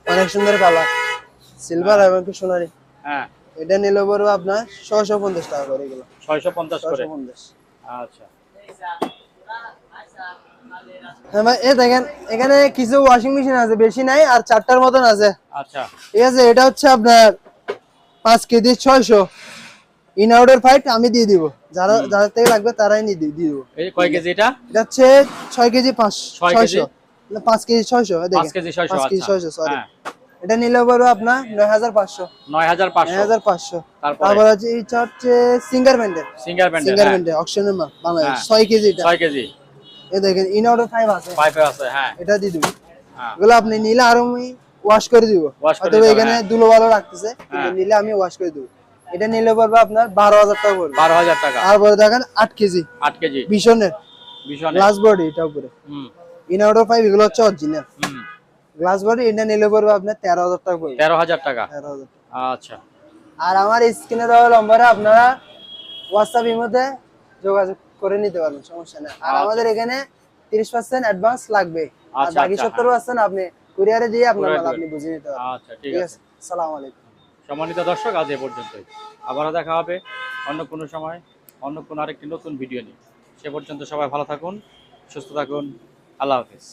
অনেক সুন্দর কালার, সিলভার এবং কি সোনালী। হ্যাঁ। এটা নিলে পড়বে আপনার 650 টাকা করে এগুলো। 650 করে। 650। আচ্ছা। হ্যাঁ ভাই, এই দেখেন এখানে কিছু ওয়াশিং মেশিন আছে, বেশি নাই, আর 4টার মতন আছে। আচ্ছা। ঠিক আছে, এটা হচ্ছে আপনার 5 কেজি 600 ইন আউটের ফাইট আমি দিয়ে দিব, যাদের থেকে লাগবে তারাই নিয়ে দিয়ে দিব। এই কয় কেজি এটা? এটা হচ্ছে 6 কেজি 6 কেজি? 600 না 5 কেজি 600, 5 কেজি 600। 5 কেজি আচ্ছা। 600, সরি। হ্যাঁ, এটা নিলে পড়বে আপনার 9500। 9500। 9500। তারপরে তারপর আছে এটা হচ্ছে সিঙ্গার ব্যান্ডের, সিঙ্গার ব্যান্ডের। সিঙ্গার হ্যাঁ, ব্যান্ডের অকশনের মাল বাংলাদেশ, হ্যাঁ। 6 কেজি এটা। 6 কেজি। এই দেখেন ইন আউটের 5 আছে, 5 আছে। হ্যাঁ, এটা দিয়ে দিব। হ্যাঁ। এগুলো আপনি নিলে আর আমি ওয়াশ করে দিব, Wash করে অথবা দিতে হবে, এখানে হ্যাঁ। ধুলো ভালো রাখতেছে, কিন্তু হ্যাঁ। নিলে আমি ওয়াশ করে দিব। এটা নিলে পড়বে আপনার 12000 টাকা পড়বে। 12000 টাকা। তারপরে দেখেন 8 কেজি 8 কেজি বিশনের ভীষণ। গ্লাস বডি, এটা উপরে হুম, ইন আউট অফ 5, এগুলো হচ্ছে অরিজিনাল হুম। Glass body. এটা নিলে পড়বে আপনার 13000 টাকা পড়বে। 13000 টাকা। 13000 টাকা। আচ্ছা। আর আমার স্ক্রিনে দেওয়া নম্বরে আপনারা হোয়াটসঅ্যাপ ইমোতে যোগাযোগ করে নিতে পারবেন, সমস্যা নেই। আর আচ্ছা। আমাদের এখানে 30% অ্যাডভান্স লাগবে, আর আচ্ছা, বাকি আচ্ছা, 70% আপনি কুরিয়ারে দিয়ে আপনার Courier মাল দিবেন। আপনি বুঝিয়ে নিতে পারবেন। আচ্ছা, ঠিক ঠিক আছে। আছে, আসসালামু আলাইকুম। সম্মানিত দর্শক, আজ এ পর্যন্তই। আবারও দেখা হবে অন্য কোনো সময়, অন্য কোনো আরেকটি নতুন ভিডিও নিয়ে। সে পর্যন্ত সবাই ভালো থাকুন, সুস্থ থাকুন। আল্লাহ হাফেজ।